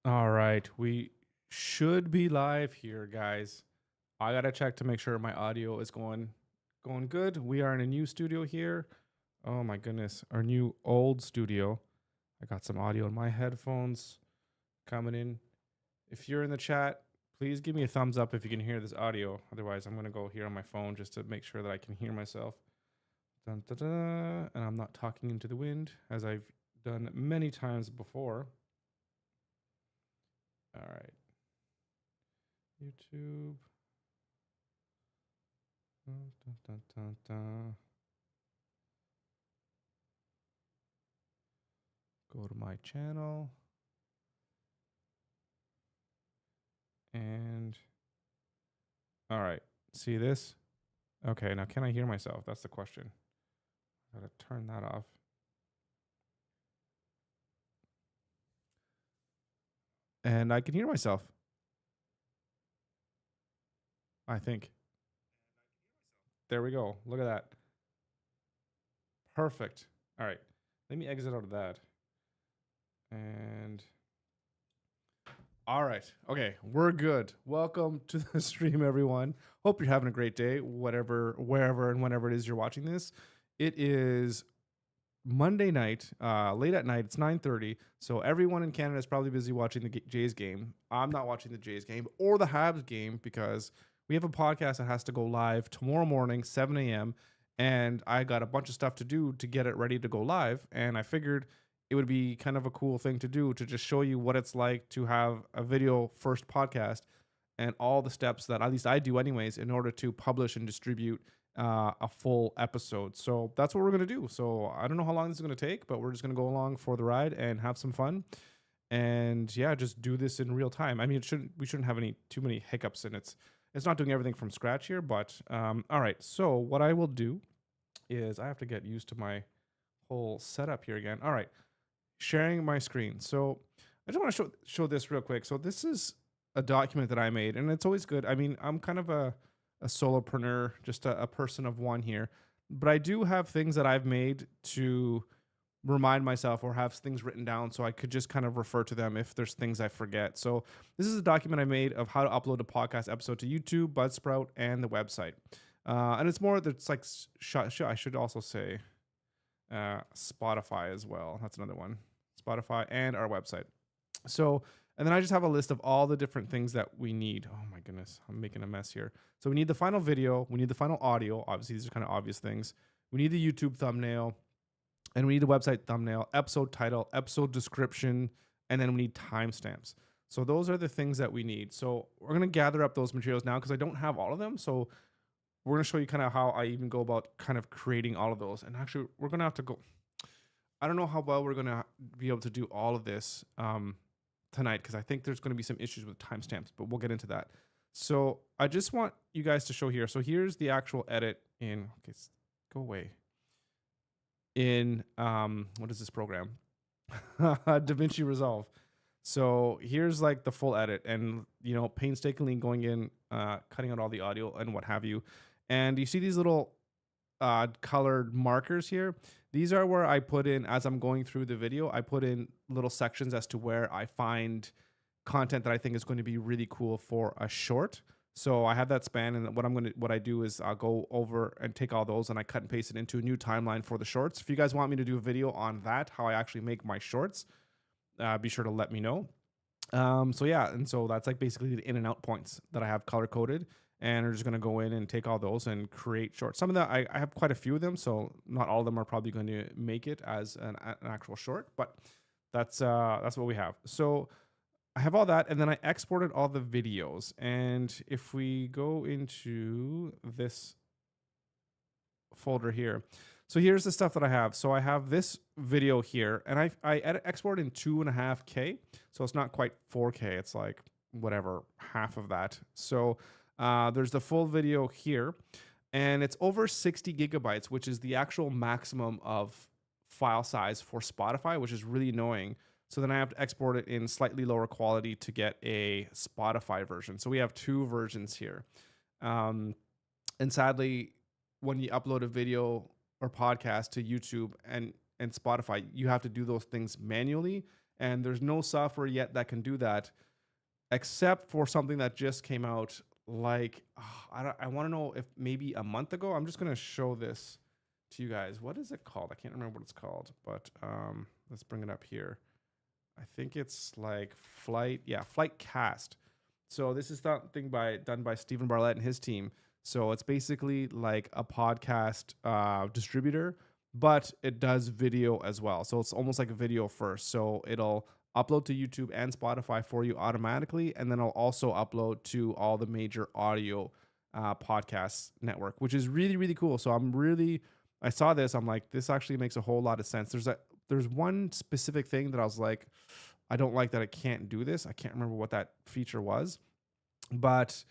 All right, we should be live here, guys. I gotta check to make sure my audio is going good. We are in a new studio here. Oh my goodness, our new old studio. I got some audio in my headphones coming in. If you're in the chat, please give me a thumbs up if you can hear this audio. Otherwise, I'm gonna go here on my phone just to make sure that I can hear myself. Dun, dun, dun, and I'm not talking into the wind as I've done many times before. All right, YouTube. Dun, dun, dun, dun, dun. Go to my channel. And all right, see this? Okay, now can I hear myself? That's the question. Gotta turn that off. And I can hear myself, I think. There we go. Look at that. Perfect. All right, let me exit out of that. And all right. Okay, we're good. Welcome to the stream, everyone. Hope you're having a great day, whatever, wherever, and whenever it is you're watching this. It is Monday night, late at night. It's 9:30. So everyone in Canada is probably busy watching the Jays game. I'm not watching the Jays game or the Habs game because we have a podcast that has to go live tomorrow morning, 7 a.m. And I got a bunch of stuff to do to get it ready to go live. And I figured it would be kind of a cool thing to do to just show you what it's like to have a video first podcast and all the steps that at least I do anyways in order to publish and distribute a full episode. So that's what we're going to do. So I don't know how long this is going to take, but we're just going to go along for the ride and have some fun. And yeah, just do this in real time. I mean, we shouldn't have too many hiccups, and it's not doing everything from scratch here. But all right. So what I will do is I have to get used to my whole setup here again. All right, sharing my screen. So I just want to show this real quick. So this is a document that I made, and it's always good. I mean, I'm kind of a solopreneur, just a person of one here, but I do have things that I've made to remind myself or have things written down so I could just kind of refer to them if there's things I forget. So this is a document I made of how to upload a podcast episode to YouTube, Buzzsprout, and the website. And it's more that's like I should also say Spotify as well. That's another one. Spotify and our website. So, and then I just have a list of all the different things that we need. Oh my goodness, I'm making a mess here. So we need the final video, we need the final audio. Obviously, these are kind of obvious things. We need the YouTube thumbnail, and we need the website thumbnail, episode title, episode description, and then we need timestamps. So those are the things that we need. So we're gonna gather up those materials now because I don't have all of them. So we're gonna show you kind of how I even go about kind of creating all of those. And actually, we're gonna have to go. I don't know how well we're gonna be able to do all of this tonight because I think there's going to be some issues with timestamps, but we'll get into that. So I just want you guys to show here. So here's the actual edit in, okay, go away. In, what is this program? DaVinci Resolve. So here's like the full edit and, painstakingly going in, cutting out all the audio and what have you. And you see these little colored markers here. These are where I put in, as I'm going through the video, I put in little sections as to where I find content that I think is going to be really cool for a short. So I have that span, and what I do is I'll go over and take all those and I cut and paste it into a new timeline for the shorts. If you guys want me to do a video on that, how I actually make my shorts, be sure to let me know. So yeah, and so that's like basically the in and out points that I have color coded. And we're just going to go in and take all those and create shorts. Some of that, I have quite a few of them, so not all of them are probably going to make it as an actual short, but that's what we have. So I have all that, and then I exported all the videos. And if we go into this folder here, so here's the stuff that I have. So I have this video here, and I export in 2.5K, so it's not quite 4K. It's like whatever, half of that. So there's the full video here, and it's over 60 gigabytes, which is the actual maximum of file size for Spotify, which is really annoying. So then I have to export it in slightly lower quality to get a Spotify version. So we have two versions here. And sadly, when you upload a video or podcast to YouTube and Spotify, you have to do those things manually. And there's no software yet that can do that, except for something that just came out. Like, I want to know if maybe a month ago. I'm just gonna show this to you guys. What is it called? I can't remember what it's called, but let's bring it up here. I think it's like Flightcast. So this is something done by Stephen Bartlett and his team. So it's basically like a podcast distributor, but it does video as well. So it's almost like a video first. So it'll upload to YouTube and Spotify for you automatically, and then I'll also upload to all the major audio podcast network, which is really, really cool. So I saw this, I'm like, this actually makes a whole lot of sense. There's one specific thing that I was like, I don't like that I can't do this. I can't remember what that feature was, but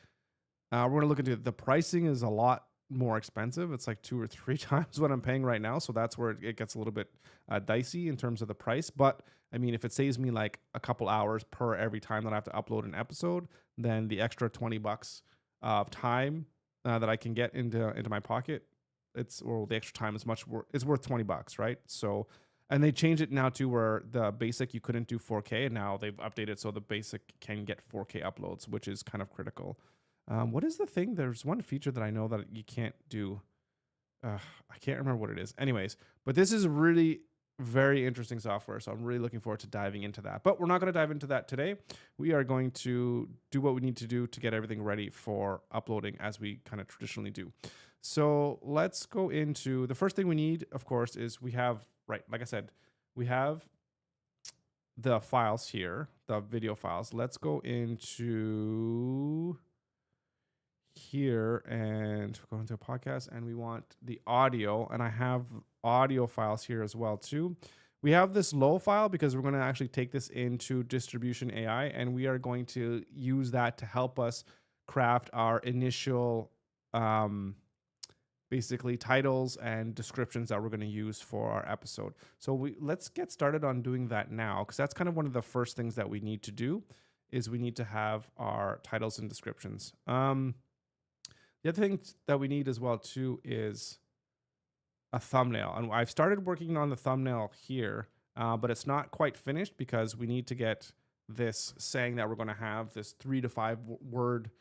we're gonna look into it. The pricing is a lot more expensive. It's like 2 or 3 times what I'm paying right now. So that's where it gets a little bit dicey in terms of the price. But I mean, if it saves me like a couple hours per every time that I have to upload an episode, then the extra $20 of time that I can get into my pocket, the extra time is it's worth $20, right? So, and they changed it now to where the basic you couldn't do 4K, and now they've updated so the basic can get 4K uploads, which is kind of critical. What is the thing? There's one feature that I know that you can't do. I can't remember what it is. Anyways, but this is really very interesting software, so I'm really looking forward to diving into that. But we're not going to dive into that today. We are going to do what we need to do to get everything ready for uploading, as we kind of traditionally do. So let's go into the first thing we need, of course, is we have, right, like I said, we have the files here, the video files. Let's go into here and go into a podcast, and we want the audio, and I have audio files here as well too. We have this low file because we're going to actually take this into Distribution AI, and we are going to use that to help us craft our initial basically titles and descriptions that we're going to use for our episode. So let's get started on doing that now, because that's kind of one of the first things that we need to do, is we need to have our titles and descriptions. The other thing that we need as well too is a thumbnail. And I've started working on the thumbnail here, but it's not quite finished because we need to get this saying that we're going to have this 3 to 5 word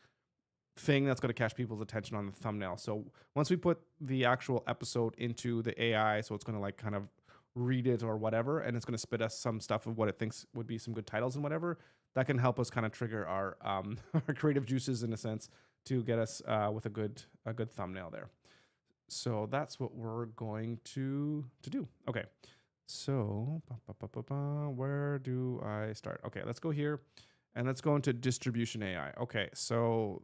thing that's going to catch people's attention on the thumbnail. So once we put the actual episode into the AI, so it's going to like kind of read it or whatever, and it's going to spit us some stuff of what it thinks would be some good titles and whatever, that can help us kind of trigger our our creative juices in a sense to get us with a good thumbnail there. So that's what we're going to do. Okay, so where do I start? Okay, let's go here and let's go into Distribution AI. Okay, so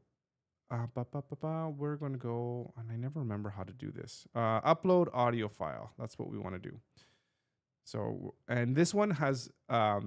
we're going to go, and I never remember how to do this. Upload audio file. That's what we want to do. So, and this one has, I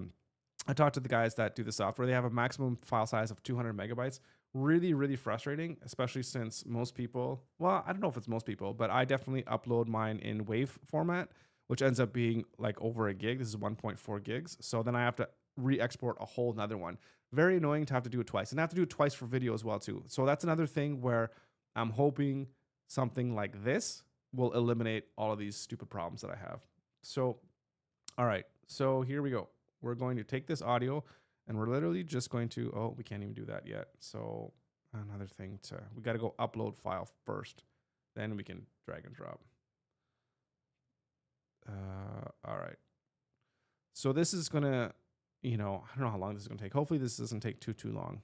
talked to the guys that do the software. They have a maximum file size of 200 megabytes. Really, really frustrating, especially since most people, well, I don't know if it's most people, but I definitely upload mine in WAV format, which ends up being like over a gig. This is 1.4 gigs. So then I have to re-export a whole nother one. Very annoying to have to do it twice, and I have to do it twice for video as well too. So that's another thing where I'm hoping something like this will eliminate all of these stupid problems that I have. So, all right, so here we go. We're going to take this audio, and we're literally just going to, oh, we can't even do that yet. So another thing we got to go upload file first, then we can drag and drop. All right. So this is going to, I don't know how long this is going to take. Hopefully this doesn't take too long.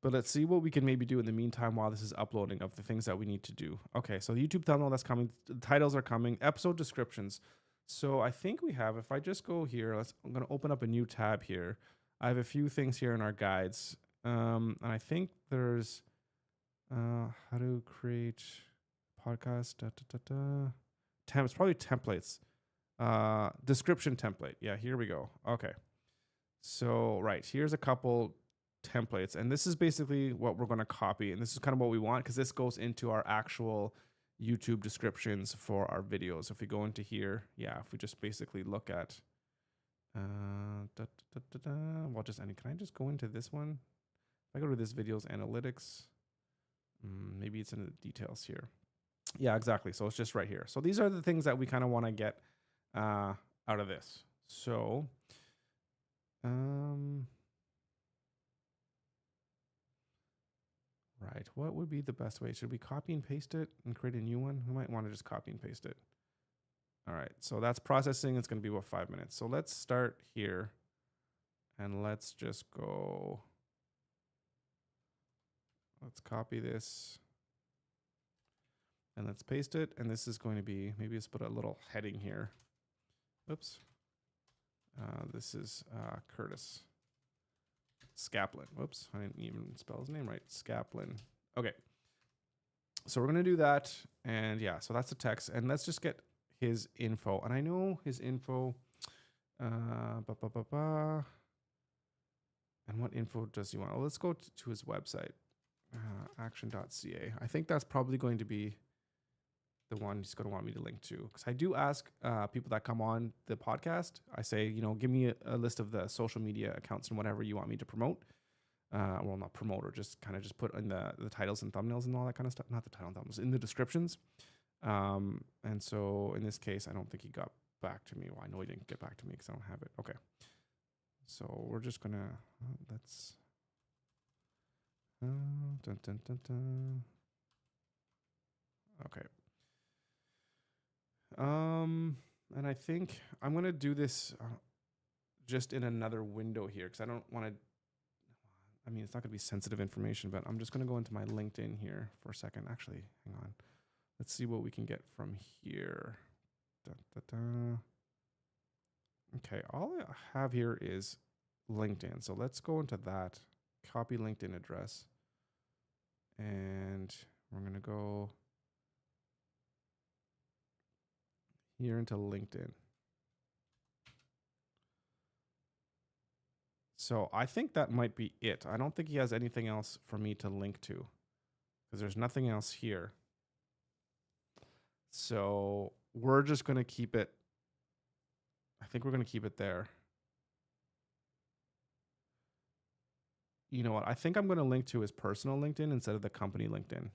But let's see what we can maybe do in the meantime while this is uploading of the things that we need to do. Okay, so the YouTube thumbnail, that's coming. The titles are coming. Episode descriptions. So I think we have, if I just go here, I'm going to open up a new tab here. I have a few things here in our guides. And I think there's how to create podcast. It's probably templates. Description template. Yeah, here we go. Okay. So, right, here's a couple templates. And this is basically what we're going to copy. And this is kind of what we want, because this goes into our actual YouTube descriptions for our videos. If we go into here, yeah, if we just basically look at, well, can I just go into this one? If I go to this videos analytics, maybe it's in the details here. Yeah, exactly. So it's just right here. So these are the things that we kind of want to get out of this. So, right. What would be the best way? Should we copy and paste it and create a new one? We might want to just copy and paste it. All right. So that's processing. It's going to be about 5 minutes. So let's start here and let's just go. Let's copy this and let's paste it. And this is going to be, maybe let's put a little heading here. Oops. This is Curtis Skaplin. Whoops, I didn't even spell his name right. Skaplin. Okay. So we're going to do that. And yeah, so that's the text. And let's just get his info. And I know his info. And what info does he want? Well, let's go to his website, action.ca. I think that's probably going to be the one he's going to want me to link to. Because I do ask people that come on the podcast, I say, give me a list of the social media accounts and whatever you want me to promote. Well, not promote, or just kind of just put in the titles and thumbnails and all that kind of stuff. Not the title and thumbnails, in the descriptions. And so in this case, I don't think he got back to me. Well, I know he didn't get back to me because I don't have it. Okay. So we're just going to, let's, okay. And I think I'm going to do this just in another window here because I don't want to, I mean, it's not going to be sensitive information, but I'm just going to go into my LinkedIn here for a second. Actually, hang on. Let's see what we can get from here. Okay, all I have here is LinkedIn. So let's go into that, copy LinkedIn address. And we're going to go here into LinkedIn. So I think that might be it. I don't think he has anything else for me to link to because there's nothing else here. So we're just going to keep it. I think we're going to keep it there. You know what? I think I'm going to link to his personal LinkedIn instead of the company LinkedIn.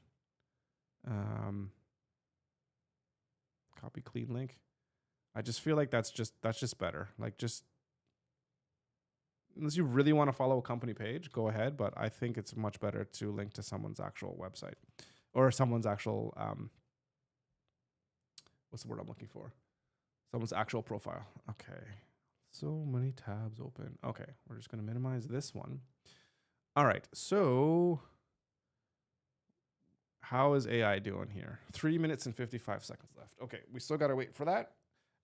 Copy clean link. I just feel like that's just better. Like, just unless you really want to follow a company page, go ahead. But I think it's much better to link to someone's actual website or someone's actual, what's the word I'm looking for? Someone's actual profile. Okay. So many tabs open. Okay. We're just going to minimize this one. All right. So how is AI doing here? 3 minutes and 55 seconds left. Okay. We still got to wait for that.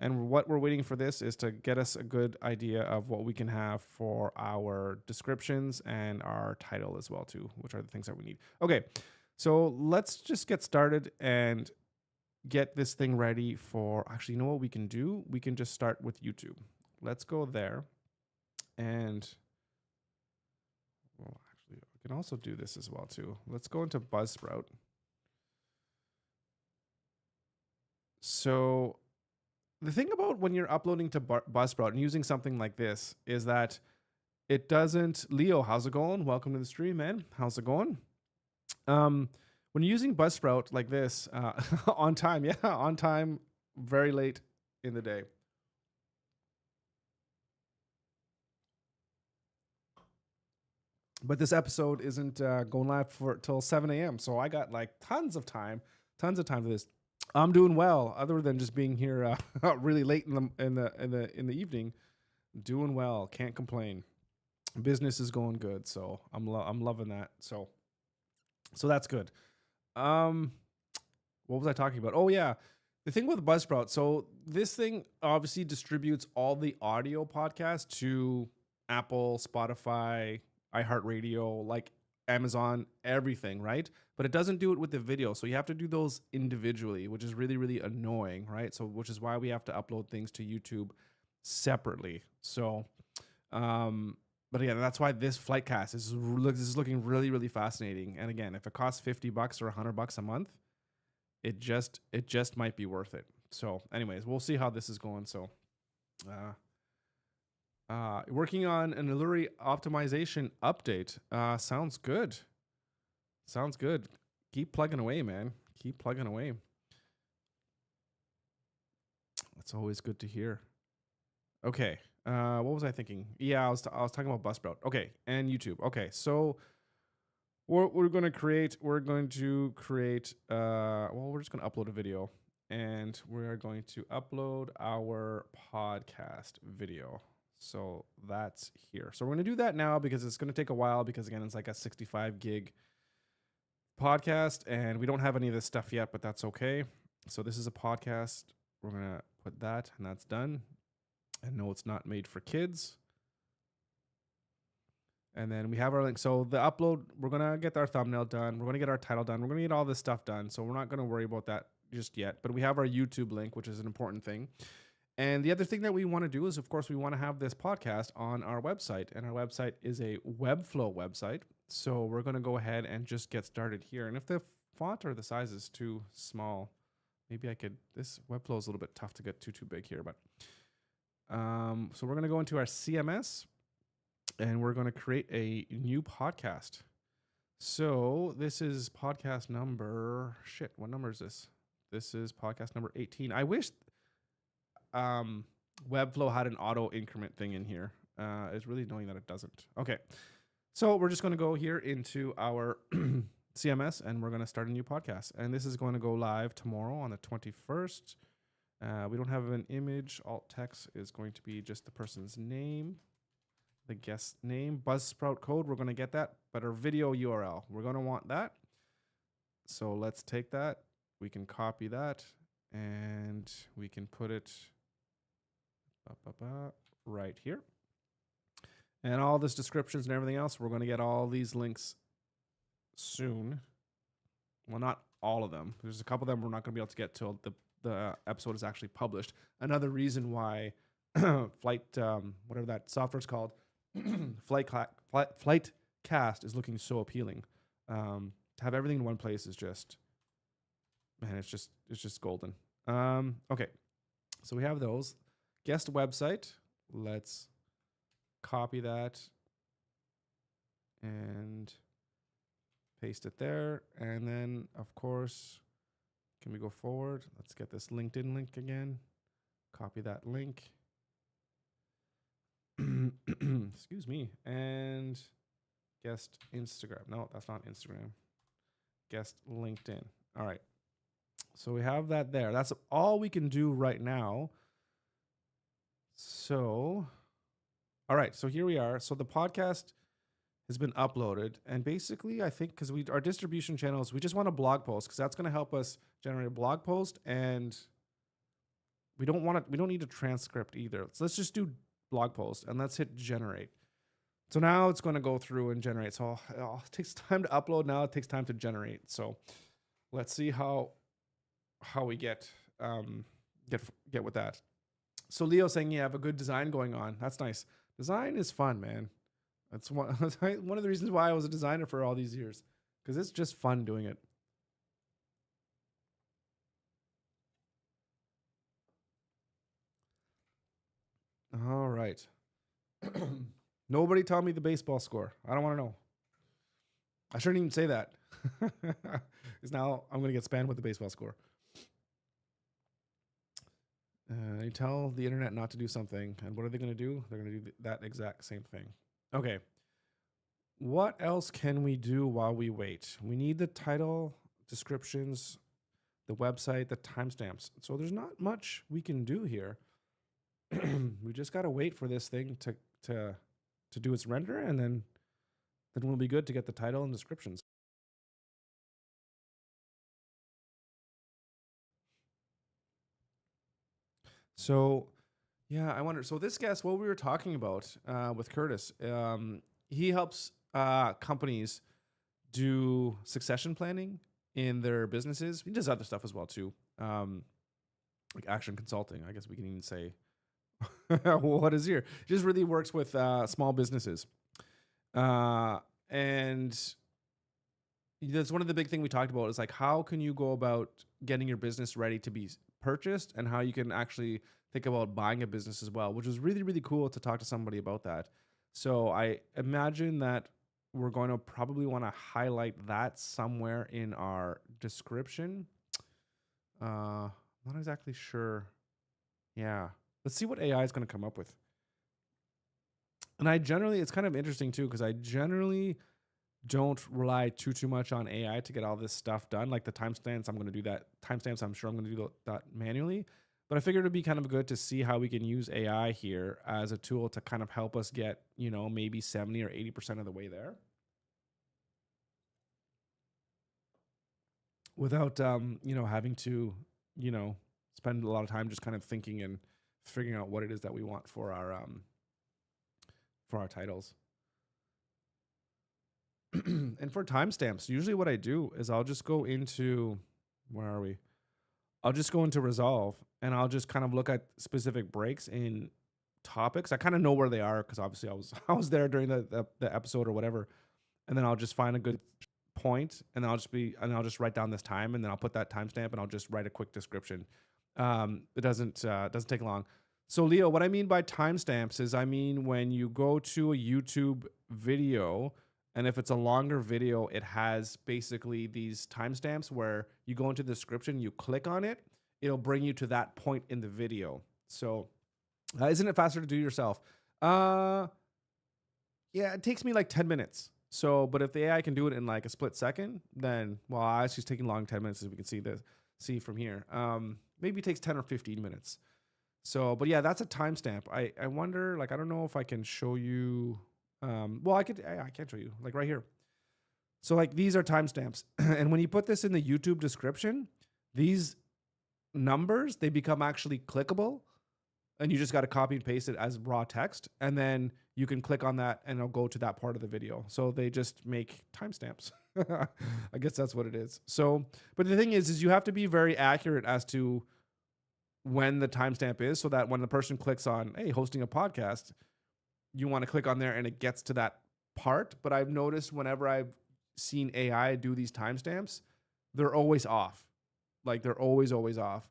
And what we're waiting for this is to get us a good idea of what we can have for our descriptions and our title as well too, which are the things that we need. Okay, so let's just get started and get this thing ready for, actually, you know what we can do? We can just start with YouTube. Let's go there. And, well, actually, I can also do this as well too. Let's go into Buzzsprout. So the thing about when you're uploading to Buzzsprout and using something like this is that it doesn't, Leo, how's it going? Welcome to the stream, man. How's it going? When you're using Buzzsprout like this, on time, yeah, on time, very late in the day. But this episode isn't going live till 7 a.m. So I got like tons of time for this. I'm doing well, other than just being here really late in the evening. Doing well, can't complain. Business is going good, so I'm loving that. So that's good. What was I talking about? Oh yeah, the thing with Buzzsprout. So this thing obviously distributes all the audio podcasts to Apple, Spotify, iHeartRadio, like Amazon, everything, right? But it doesn't do it with the video. So you have to do those individually, which is really, really annoying, right? So which is why we have to upload things to YouTube separately. So, but again, that's why this Flightcast is looking really, really fascinating. And again, if it costs $50 or $100 a month, it just might be worth it. So anyways, we'll see how this is going. So, working on an Illuri optimization update. Sounds good. Sounds good. Keep plugging away, man. Keep plugging away. That's always good to hear. Okay. What was I thinking? Yeah, I was talking about Buzzsprout. Okay, and YouTube. Okay, so what we're going to create, well, we're just going to upload a video, and we're going to upload our podcast video. So that's here. So we're going to do that now because it's going to take a while because again, it's like a 65 gig podcast and we don't have any of this stuff yet, but that's okay. So this is a podcast. We're going to put that and that's done. And no, it's not made for kids. And then we have our link. So the upload, we're going to get our thumbnail done. We're going to get our title done. We're going to get all this stuff done. So we're not going to worry about that just yet. But we have our YouTube link, which is an important thing. And the other thing that we want to do is, of course, we want to have this podcast on our website. And our website is a Webflow website. So we're going to go ahead and just get started here. And if the font or the size is too small, maybe I could, this Webflow is a little bit tough to get too big here. But so we're going to go into our CMS. And we're going to create a new podcast. So this is podcast number, what number is this? This is podcast number 18. I wish Webflow had an auto increment thing in here. It's really annoying that it doesn't. Okay. So we're just going to go here into our CMS and we're going to start a new podcast. And this is going to go live tomorrow on the 21st. We don't have an image. Alt text is going to be just the person's name. The guest name, Buzzsprout code, we're going to get that, but our video URL, we're going to want that. So let's take that. We can copy that and we can put it right here. And all this descriptions and everything else, we're going to get all these links soon. Well, not all of them. There's a couple of them we're not going to be able to get till the episode is actually published. Another reason why Flight, whatever that software is called, Flightcast is looking so appealing. To have everything in one place is just, man, it's just golden. Okay, so we have those. Guest website. Let's copy that and paste it there. And then, of course, can we go forward? Let's get this LinkedIn link again. Copy that link. Excuse me. And guest Instagram. No, that's not Instagram. Guest LinkedIn. All right. So we have that there. That's all we can do right now. So, all right. So here we are. So the podcast has been uploaded. And basically, I think because our distribution channels, we just want a blog post because that's going to help us generate a blog post. And we don't need a transcript either. So let's just do blog post and let's hit generate. So now it's going to go through and generate. So it takes time to upload. Now it takes time to generate. So let's see how we get with that. So Leo saying you have a good design going on. That's nice. Design is fun, man. That's one of the reasons why I was a designer for all these years, because it's just fun doing it. All right. Nobody tell me the baseball score. I don't want to know. I shouldn't even say that. Because now I'm going to get spammed with the baseball score. You tell the internet not to do something. And what are they going to do? They're going to do that exact same thing. Okay. What else can we do while we wait? We need the title, descriptions, the website, the timestamps. So there's not much we can do here. We just got to wait for this thing to do its render, and then we'll be good to get the title and descriptions. So, yeah, I wonder. So this guest, what we were talking about with Curtis, he helps companies do succession planning in their businesses. He does other stuff as well too, like action consulting. I guess we can even say what is here. Just really works with small businesses, and that's one of the big things we talked about is like how can you go about getting your business ready to be purchased, and how you can actually think about buying a business as well, which was really, really cool to talk to somebody about that. So I imagine that we're going to probably want to highlight that somewhere in our description. Not exactly sure. Yeah. Let's see what AI is going to come up with. And it's kind of interesting too, because I generally don't rely too much on AI to get all this stuff done. Like the timestamps, I'm going to do that. Timestamps, I'm sure I'm going to do that manually. But I figured it'd be kind of good to see how we can use AI here as a tool to kind of help us get, maybe 70 or 80% of the way there without, having to, spend a lot of time just kind of thinking and figuring out what it is that we want for our titles. And for timestamps, usually what I do is I'll just go into, where are we? I'll just go into Resolve and I'll just kind of look at specific breaks in topics. I kind of know where they are because obviously I was there during the episode or whatever. And then I'll just find a good point and I'll just write down this time and then I'll put that timestamp and I'll just write a quick description. It doesn't take long. So Leo, what I mean by timestamps is I mean when you go to a YouTube video, and if it's a longer video, it has basically these timestamps where you go into the description, you click on it, it'll bring you to that point in the video. So isn't it faster to do yourself? Yeah, it takes me like 10 minutes. So, but if the AI can do it in like a split second, then, well, it's just taking long 10 minutes as we can see from here. Maybe it takes 10 or 15 minutes. So, but yeah, that's a timestamp. I wonder, like, I don't know if I can show you. Well, I can't show you, like right here. So like these are timestamps. And when you put this in the YouTube description, these numbers, they become actually clickable. And you just got to copy and paste it as raw text. And then you can click on that and it'll go to that part of the video. So they just make timestamps. I guess that's what it is. So, but the thing is you have to be very accurate as to when the timestamp is so that when the person clicks on, hey, hosting a podcast, you want to click on there and it gets to that part. But I've noticed whenever I've seen AI do these timestamps, they're always off. Like they're always off.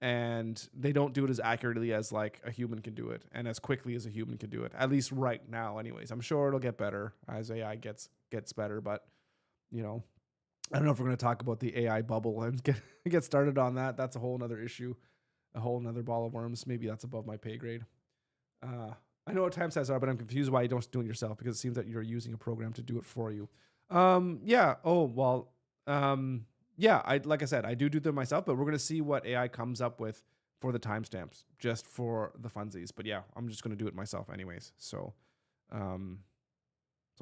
And they don't do it as accurately as like a human can do it and as quickly as a human can do it, at least right now anyways. I'm sure it'll get better as AI gets better, but I don't know if we're going to talk about the AI bubble and get started on that. That's a whole nother issue, a whole nother ball of worms. Maybe that's above my pay grade. I know what timestamps are, but I'm confused why you don't do it yourself because it seems that you're using a program to do it for you. Yeah. Oh, well, yeah, like I said, I do them myself, but we're going to see what AI comes up with for the timestamps just for the funsies. But yeah, I'm just going to do it myself anyways. So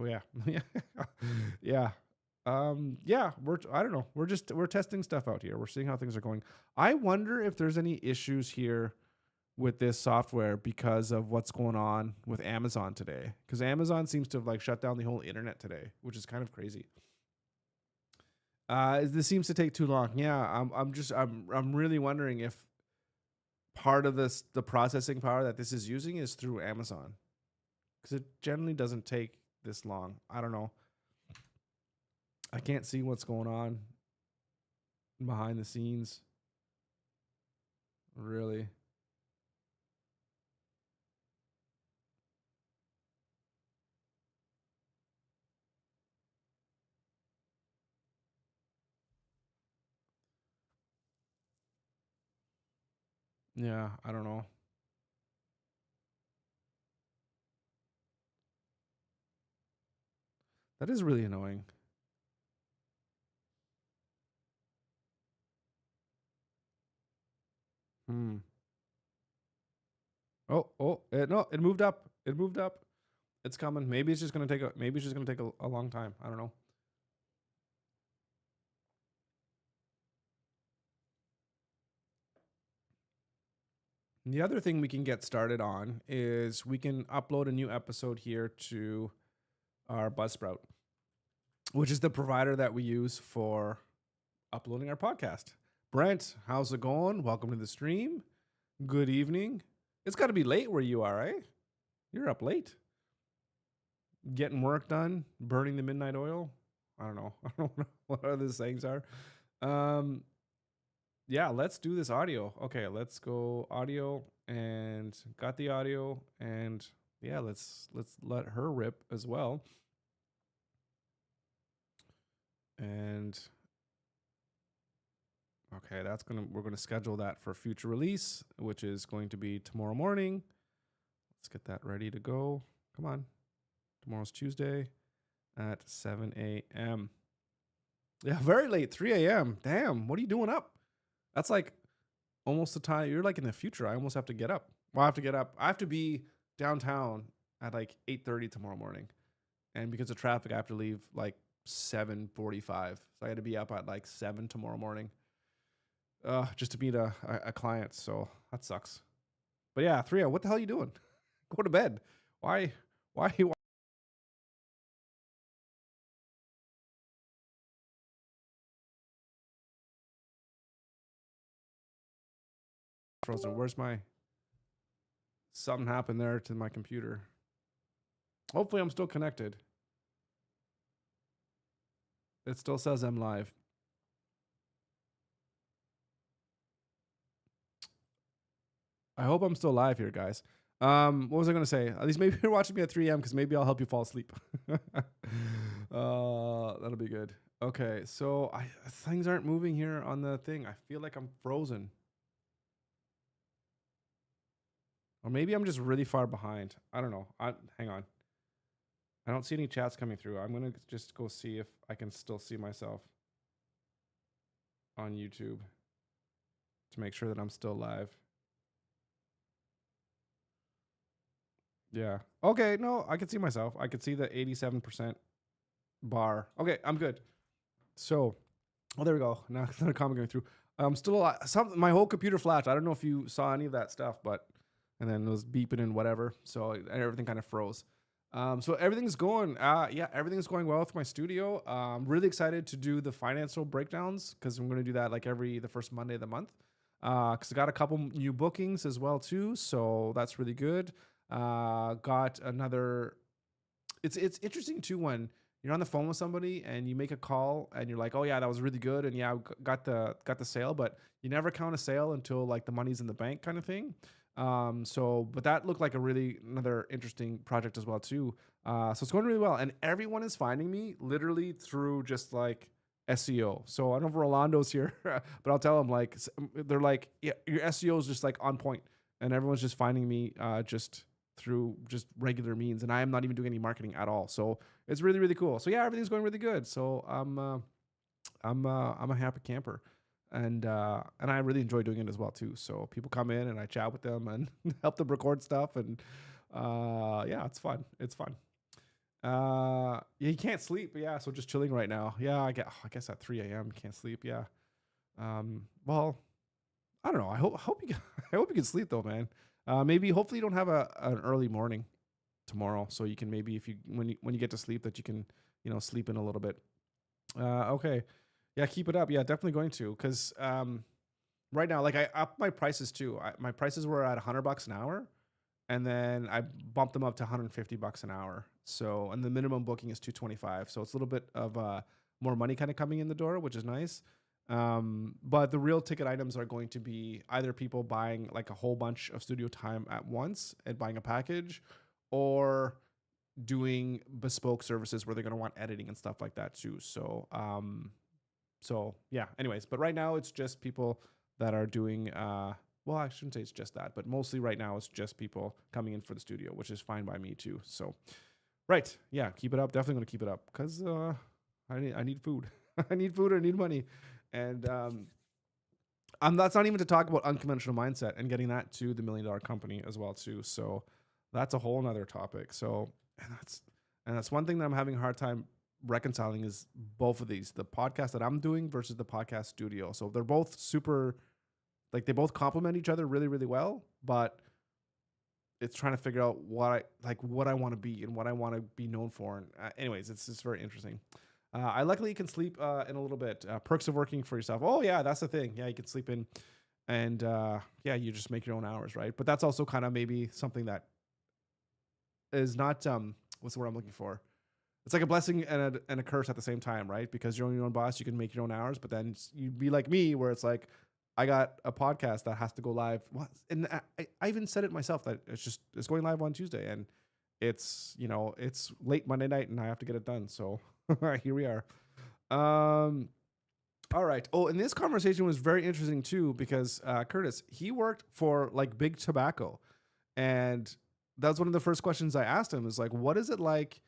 yeah, yeah. I don't know. We're testing stuff out here. We're seeing how things are going. I wonder if there's any issues here with this software because of what's going on with Amazon today. Because Amazon seems to have like shut down the whole internet today, which is kind of crazy. This seems to take too long. Yeah, I'm really wondering if part of the processing power that this is using is through Amazon, because it generally doesn't take this long. I don't know. I can't see what's going on behind the scenes. Really. Yeah, I don't know. That is really annoying. Hmm. No, it moved up. It moved up. It's coming. Maybe it's just gonna take a long time. I don't know. The other thing we can get started on is we can upload a new episode here to our Buzzsprout, which is the provider that we use for uploading our podcast. Brent, how's it going? Welcome to the stream. Good evening. It's got to be late where you are, eh? You're up late. Getting work done, burning the midnight oil. I don't know. I don't know what other sayings are. Yeah, let's do this audio. Okay, let's go audio and got the audio and yeah, let's let her rip as well. And Okay, we're gonna schedule that for future release, which is going to be tomorrow morning. Let's get that ready to go. Come on. Tomorrow's Tuesday at 7 a.m. Yeah, very late, 3 a.m. Damn, what are you doing up? That's like almost the time you're like in the future. I almost have to get up. Well, I have to get up. I have to be downtown at like 8:30 tomorrow morning. And because of traffic, I have to leave like 7:45. So I got to be up at like 7 tomorrow morning. Just to meet a client. So that sucks. But yeah, 3 a.m. What the hell are you doing? Go to bed. Why frozen? Where's my something happened there to my computer? Hopefully I'm still connected. It still says I'm live. I hope I'm still live here, guys. What was I gonna say? At least maybe you're watching me at 3 a.m. because maybe I'll help you fall asleep. That'll be good. Okay, so things aren't moving here on the thing. I feel like I'm frozen. Or maybe I'm just really far behind. I don't know. Hang on. I don't see any chats coming through. I'm gonna just go see if I can still see myself on YouTube to make sure that I'm still live. Yeah. Okay. No, I can see myself. I can see the 87% bar. Okay, I'm good. So, oh, there we go. Now another comment going through. I'm still alive. My whole computer flashed. I don't know if you saw any of that stuff, but and then it was beeping and whatever. So everything kind of froze. So everything's going. Yeah, everything's going well with my studio. I'm really excited to do the financial breakdowns because I'm going to do that like the first Monday of the month. Because I got a couple new bookings as well too, so that's really good. Got another. It's interesting too when you're on the phone with somebody and you make a call and you're like, oh yeah, that was really good, and yeah, got the sale, but you never count a sale until like the money's in the bank kind of thing. But that looked like another interesting project as well too. So it's going really well, and everyone is finding me literally through just like SEO. So I don't know if Rolando's here, but I'll tell him like they're like, yeah, your SEO is just like on point, and everyone's just finding me just through just regular means, and I am not even doing any marketing at all. So it's really really cool. So yeah, everything's going really good. So I'm a happy camper, and I really enjoy doing it as well too. So people come in and I chat with them and help them record stuff, and yeah, it's fun. It's fun. Yeah, you can't sleep. Yeah, so just chilling right now. Yeah, I guess at 3 a.m. can't sleep. Yeah. Well, I don't know. I hope you I hope you can sleep though, man. Maybe hopefully you don't have an early morning tomorrow, so you can maybe if you when you get to sleep that you can sleep in a little bit. Okay, yeah, keep it up. Yeah, definitely going to because right now like I upped my prices too. My prices were at $100 an hour, and then I bumped them up to $150 an hour. So and the minimum booking is 225. So it's a little bit of more money kind of coming in the door, which is nice. But the real ticket items are going to be either people buying like a whole bunch of studio time at once and buying a package, or doing bespoke services where they're going to want editing and stuff like that too. So yeah, anyways, but right now it's just people that are doing well, I shouldn't say it's just that, but mostly right now it's just people coming in for the studio, which is fine by me too. So right, yeah, keep it up. Definitely going to keep it up because I need food. I need food. I need money, and that's not even to talk about unconventional mindset and getting that to the $1 million company as well too. So that's a whole nother topic. So and that's one thing that I'm having a hard time reconciling is both of these, the podcast that I'm doing versus the podcast studio. So they're both super, like they both complement each other really, really well, but it's trying to figure out what I want to be and what I want to be known for. And anyways, it's very interesting. I luckily can sleep in a little bit. Perks of working for yourself. Oh yeah, that's the thing. Yeah, you can sleep in, and yeah, you just make your own hours, right? But that's also kind of maybe something that is not what's the word I'm looking for? It's like a blessing and a curse at the same time, right? Because you're your own boss, you can make your own hours, but then you'd be like me, where it's like I got a podcast that has to go live. And I even said it myself that it's going live on Tuesday, and it's it's late Monday night, and I have to get it done. So here we are. All right. Oh, and this conversation was very interesting too because Curtis, he worked for like Big Tobacco, and that's one of the first questions I asked him is like, what is it like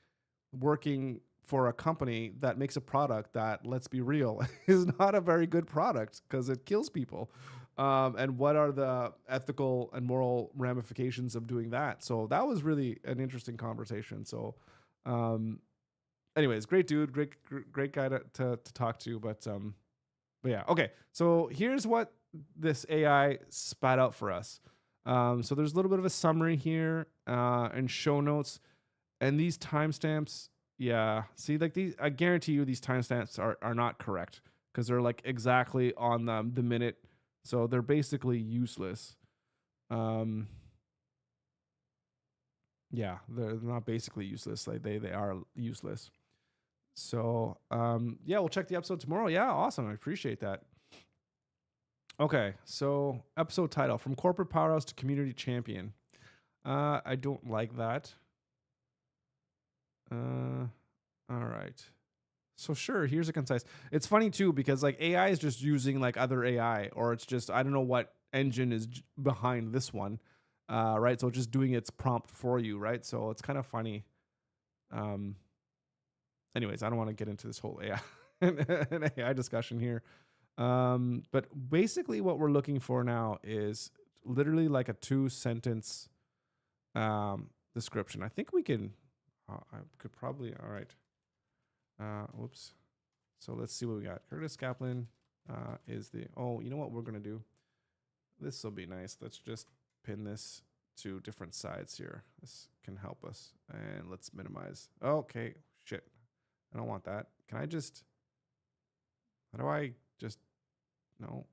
working for a company that makes a product that, let's be real, is not a very good product because it kills people? And what are the ethical and moral ramifications of doing that? So that was really an interesting conversation. So, anyways, great dude, great guy to talk to. But yeah, okay. So here's what this AI spat out for us. So there's a little bit of a summary here and show notes, and these timestamps. Yeah, see, like these, I guarantee you, these timestamps are not correct because they're like exactly on the minute, so they're basically useless. Yeah, they're not basically useless. Like they are useless. So yeah, we'll check the episode tomorrow. Yeah, awesome. I appreciate that. Okay, so episode title: From Corporate Powerhouse to Community Champion. I don't like that. All right. So sure, here's a concise. It's funny too because like AI is just using like other AI, or it's just I don't know what engine is behind this one, right? So it's just doing its prompt for you, right? So it's kind of funny. Anyways, I don't want to get into this whole AI an AI discussion here. But basically, what we're looking for now is literally like a 2-sentence description. I think we can. I could probably. All right. Whoops. So let's see what we got. Curtis Kaplan is the. Oh, you know what we're gonna do? This will be nice. Let's just pin this to different sides here. This can help us. And let's minimize. Okay. Shit. I don't want that. Can I just. How do I just. No.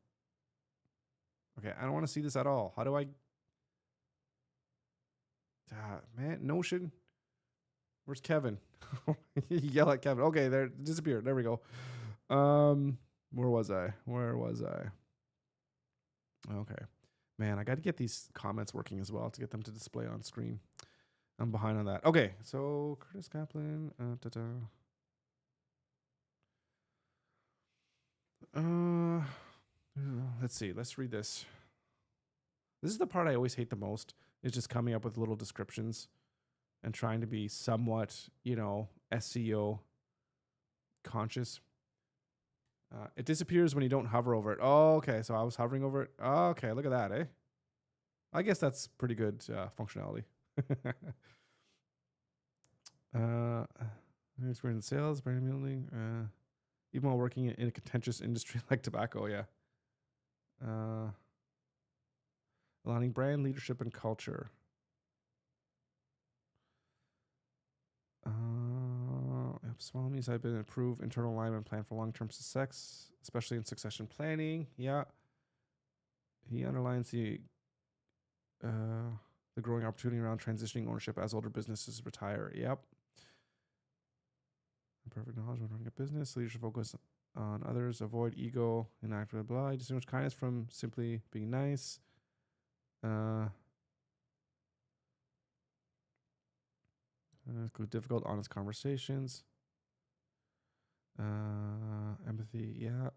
Okay. I don't want to see this at all. How do I. Man, Notion. Where's Kevin? Yell at Kevin. Okay, there, disappeared. There we go. Where was I? Okay. Man, I got to get these comments working as well to get them to display on screen. I'm behind on that. Okay, so Curtis Kaplan. Let's see. Let's read this. This is the part I always hate the most. Is just coming up with little descriptions and trying to be somewhat, SEO conscious. It disappears when you don't hover over it. Oh, okay. So I was hovering over it. Oh, okay. Look at that, eh? I guess that's pretty good functionality. Experience in sales, brand building, even while working in a contentious industry like tobacco. Yeah. Aligning brand leadership and culture. Small means I've been improved internal alignment plan for long-term success, especially in succession planning. Yeah. He underlines the growing opportunity around transitioning ownership as older businesses retire. Yep. Perfect knowledge when running a business. Leadership focus on others. Avoid ego and act with blah. Distinguish kindness from simply being nice. Difficult, honest conversations. Empathy, yeah.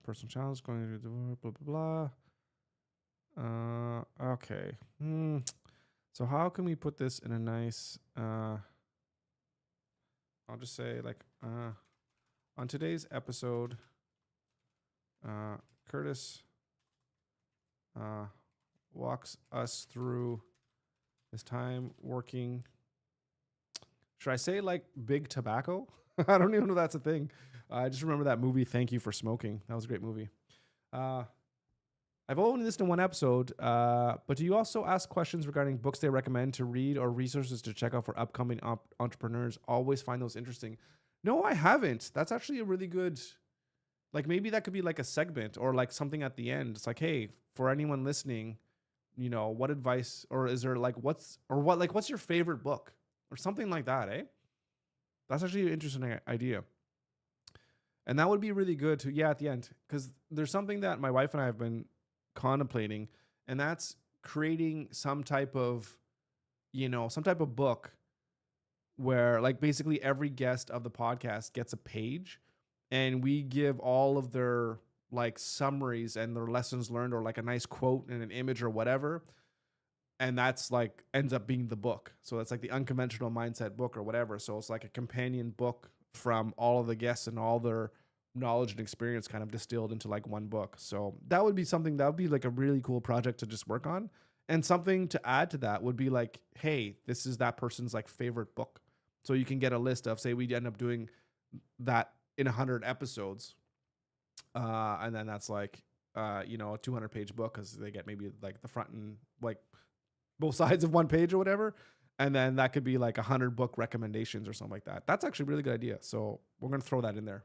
Personal challenge, going to do blah blah blah. Okay. So how can we put this in a nice? I'll just say like on today's episode, Curtis walks us through his time working. Should I say like Big Tobacco? I don't even know if that's a thing. I just remember that movie, Thank You for Smoking. That was a great movie. I've only listened to one episode, but do you also ask questions regarding books they recommend to read or resources to check out for upcoming entrepreneurs? Always find those interesting. No, I haven't. That's actually a really good, like maybe that could be like a segment or like something at the end. It's like, hey, for anyone listening, what advice, or is there like what's your favorite book or something like that, eh? That's actually an interesting idea. And that would be really good to, at the end, because there's something that my wife and I have been contemplating, and that's creating some type of book where like basically every guest of the podcast gets a page, and we give all of their like summaries and their lessons learned, or like a nice quote and an image or whatever. And that's like ends up being the book. So it's like the unconventional mindset book or whatever. So it's like a companion book from all of the guests and all their knowledge and experience kind of distilled into like one book. So that would be something that would be like a really cool project to just work on. And something to add to that would be like, hey, this is that person's like favorite book. So you can get a list of, say we end up doing that in 100 episodes. And then that's like, a 200-page book, because they get maybe like the front and like both sides of one page or whatever. And then that could be like 100 book recommendations or something like that. That's actually a really good idea. So we're going to throw that in there.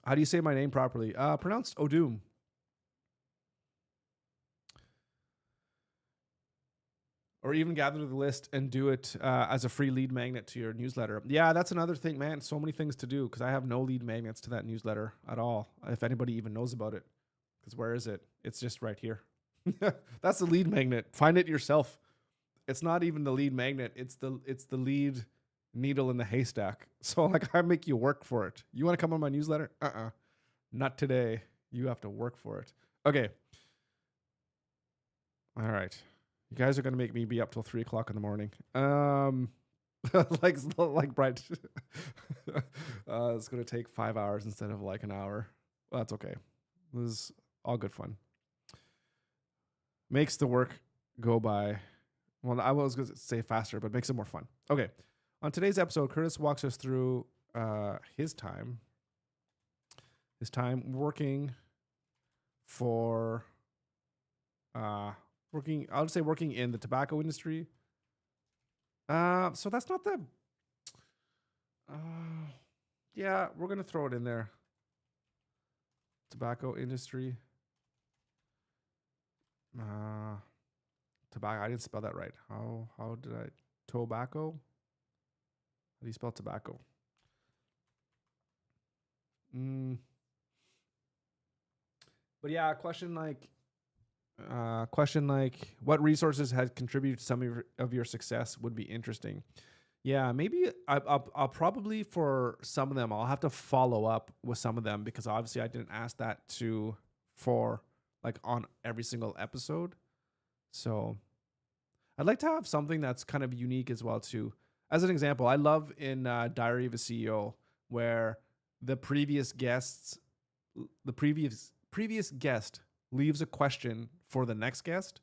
How do you say my name properly? Pronounced Odum. Or even gather the list and do it as a free lead magnet to your newsletter. Yeah, that's another thing, man. So many things to do, because I have no lead magnets to that newsletter at all, if anybody even knows about it. Because where is it? It's just right here. That's the lead magnet. Find it yourself. It's not even the lead magnet. It's the lead needle in the haystack. So like, I make you work for it. You want to come on my newsletter? Not today. You have to work for it. Okay. All right. You guys are going to make me be up till 3 o'clock in the morning. like Brett. It's going to take 5 hours instead of like an hour. Well, that's okay. This is all good fun. Makes the work go by. Well, I was going to say faster, but makes it more fun. Okay. On today's episode, Curtis walks us through his time working for working in the tobacco industry. So that's not the yeah, we're gonna throw it in there. Tobacco industry. Tobacco. I didn't spell that right. How did I? Tobacco. How do you spell tobacco? But yeah, question like, what resources has contributed to some of your success would be interesting. Yeah, maybe I'll probably, for some of them, I'll have to follow up with some of them, because obviously I didn't ask that for like on every single episode. So I'd like to have something that's kind of unique as well too. As an example, I love in Diary of a CEO, where the previous guest leaves a question for the next guest,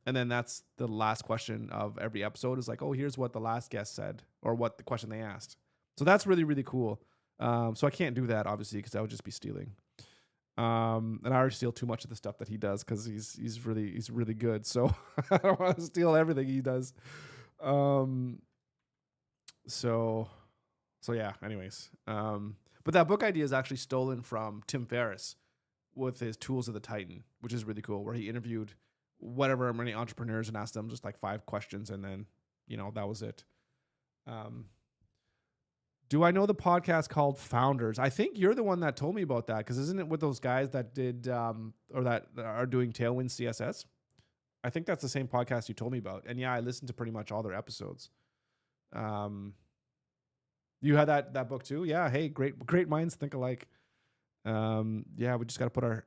and then that's the last question of every episode, is like, oh, here's what the last guest said, or what the question they asked. So that's really, really cool. So I can't do that, obviously, because I would just be stealing. And I already steal too much of the stuff that he does, because he's really good. So I don't want to steal everything he does. So yeah, anyways. But that book idea is actually stolen from Tim Ferriss with his Tools of the Titan, which is really cool, where he interviewed whatever many entrepreneurs and asked them just like 5 questions, and then, that was it. Do I know the podcast called Founders? I think you're the one that told me about that, because isn't it with those guys that did or that are doing Tailwind CSS? I think that's the same podcast you told me about. And yeah, I listened to pretty much all their episodes. You had that book too? Yeah. Hey, great minds think alike. Yeah, we just got to put our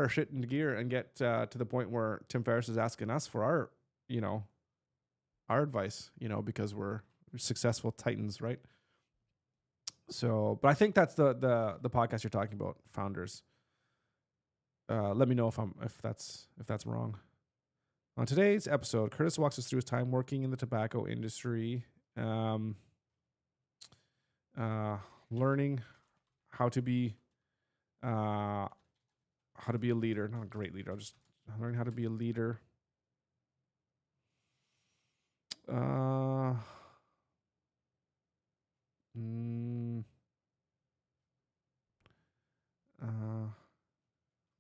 shit into gear and get to the point where Tim Ferriss is asking us for our advice, because we're successful titans, right? So, but I think that's the podcast you're talking about, Founders. Let me know if that's wrong. On today's episode, Curtis walks us through his time working in the tobacco industry, learning how to be a leader, not a great leader. I'll just learn how to be a leader.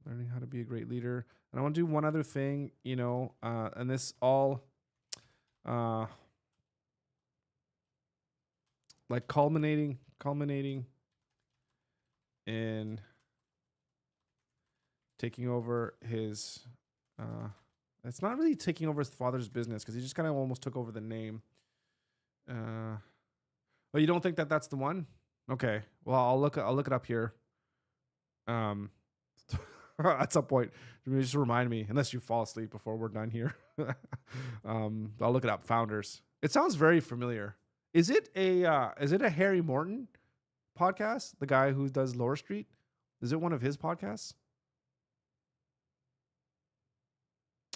Learning how to be a great leader. And I want to do one other thing, and this all like culminating in taking over his it's not really taking over his father's business, because he just kind of almost took over the name. Oh, you don't think that that's the one? Okay. Well, I'll look it up here. Um, at some point, just remind me, unless you fall asleep before we're done here. I'll look it up. Founders. It sounds very familiar. Is it a Harry Morton podcast? The guy who does Lower Street? Is it one of his podcasts?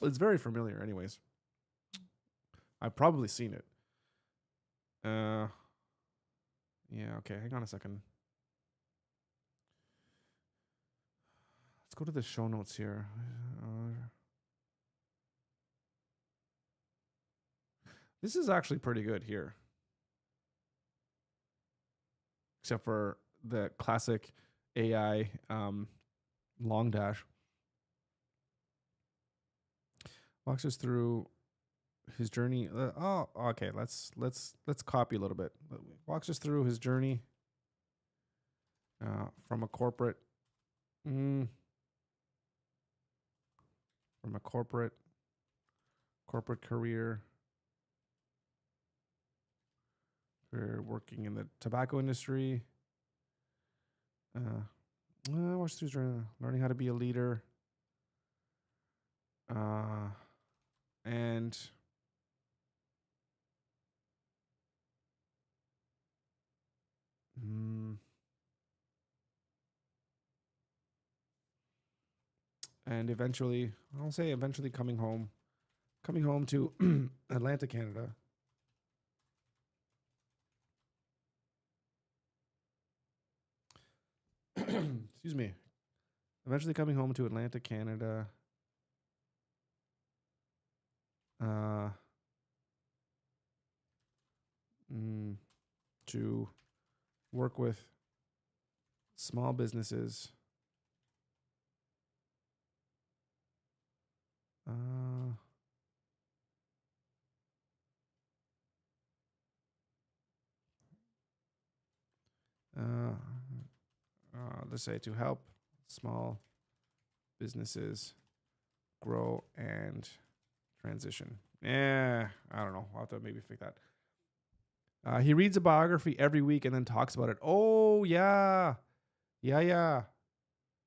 It's very familiar, anyways. I've probably seen it. Yeah, okay, hang on a second. Let's go to the show notes here. This is actually pretty good here. Except for the classic AI long dash. Walks us through his journey. Okay. Let's copy a little bit. Walks us through his journey from a corporate career. We're working in the tobacco industry. Watch through his journey, learning how to be a leader. And eventually, I'll say eventually coming home to Atlanta, Canada. Excuse me. Eventually coming home to Atlanta, Canada. To work with small businesses. Let's say to help small businesses grow and transition. I don't know. I'll have to maybe fix that. He reads a biography every week and then talks about it. Oh, yeah. Yeah.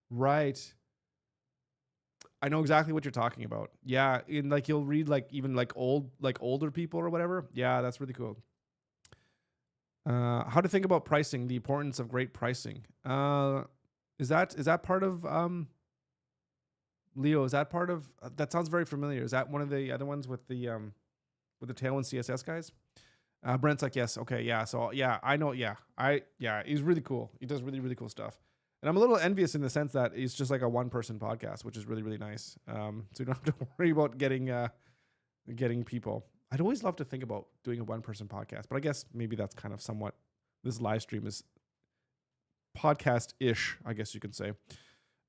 Right. I know exactly what you're talking about. Yeah. In like, you'll read like even like older people or whatever. Yeah, that's really cool. How to think about pricing, the importance of great pricing. Is that part of Leo? Is that part of that? Sounds very familiar. Is that one of the other ones with the Tailwind CSS guys? Brent's like, yes, okay, yeah. So yeah, I know, yeah, he's really cool. He does really, really cool stuff. And I'm a little envious in the sense that he's just like a one-person podcast, which is really, really nice. So you don't have to worry about getting people. I'd always love to think about doing a one-person podcast, but I guess maybe that's kind of somewhat, this live stream is podcast-ish, I guess you could say.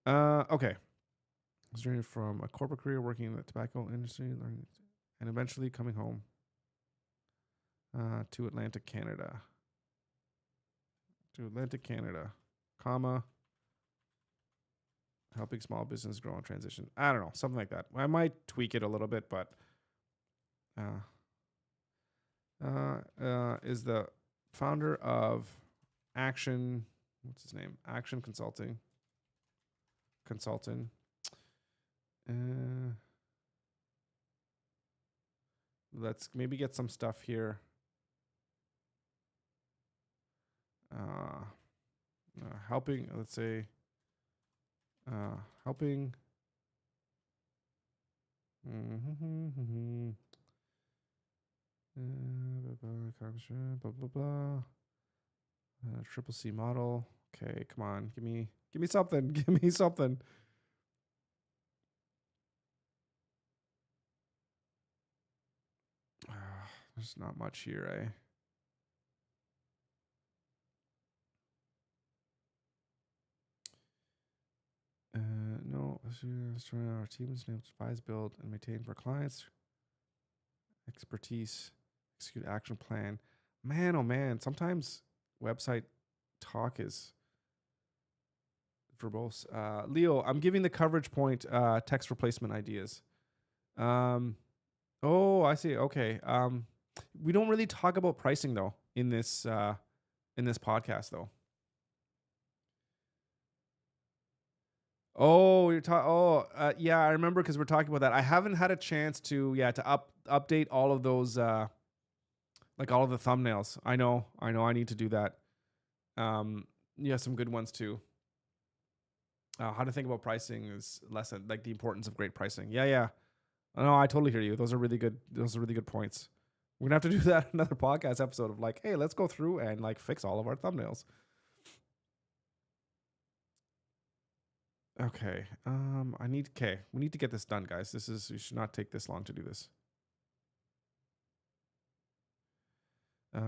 Okay. Journey from a corporate career working in the tobacco industry, learning, and eventually coming home to Atlanta, Canada. Comma, helping small business grow and transition. I don't know, something like that. I might tweak it a little bit, but is the founder of Action, what's his name? Action Consulting. Let's maybe get some stuff here. Helping, let's say, helping. Blah blah blah. Triple C model. Okay, come on, give me something. Give me something. There's not much here, eh? No, our teams advise, build, and maintain for clients. Expertise, execute action plan. Man, oh man, sometimes website talk is verbose. Leo, I'm giving the coverage point text replacement ideas. Oh, I see. Okay. We don't really talk about pricing though in this in this podcast though. Oh, you're talking. Oh, yeah, I remember because we're talking about that. I haven't had a chance to, yeah, to update all of those, like all of the thumbnails. I need to do that. Yeah, some good ones too. How to think about pricing is lesson, like the importance of great pricing. Yeah, yeah. No, I totally hear you. Those are really good. Those are really good points. We're gonna have to do that another podcast episode of like, hey, let's go through and like fix all of our thumbnails. Okay. Okay. We need to get this done, guys. We should not take this long to do this.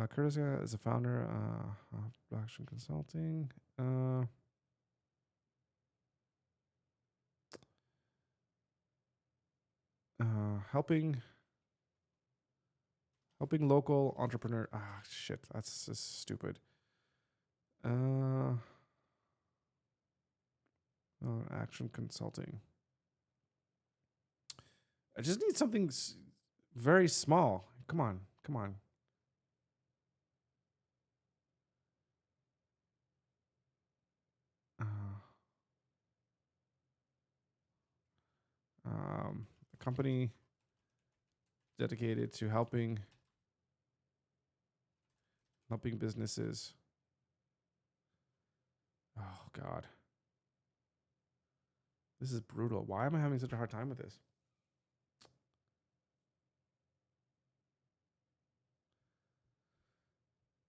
Curtis is a founder of Action Consulting. Helping local entrepreneur. Ah, shit. That's just stupid. Action Consulting. I just need something very small. Come on. A company dedicated to helping businesses. Oh God, this is brutal. Why am I having such a hard time with this?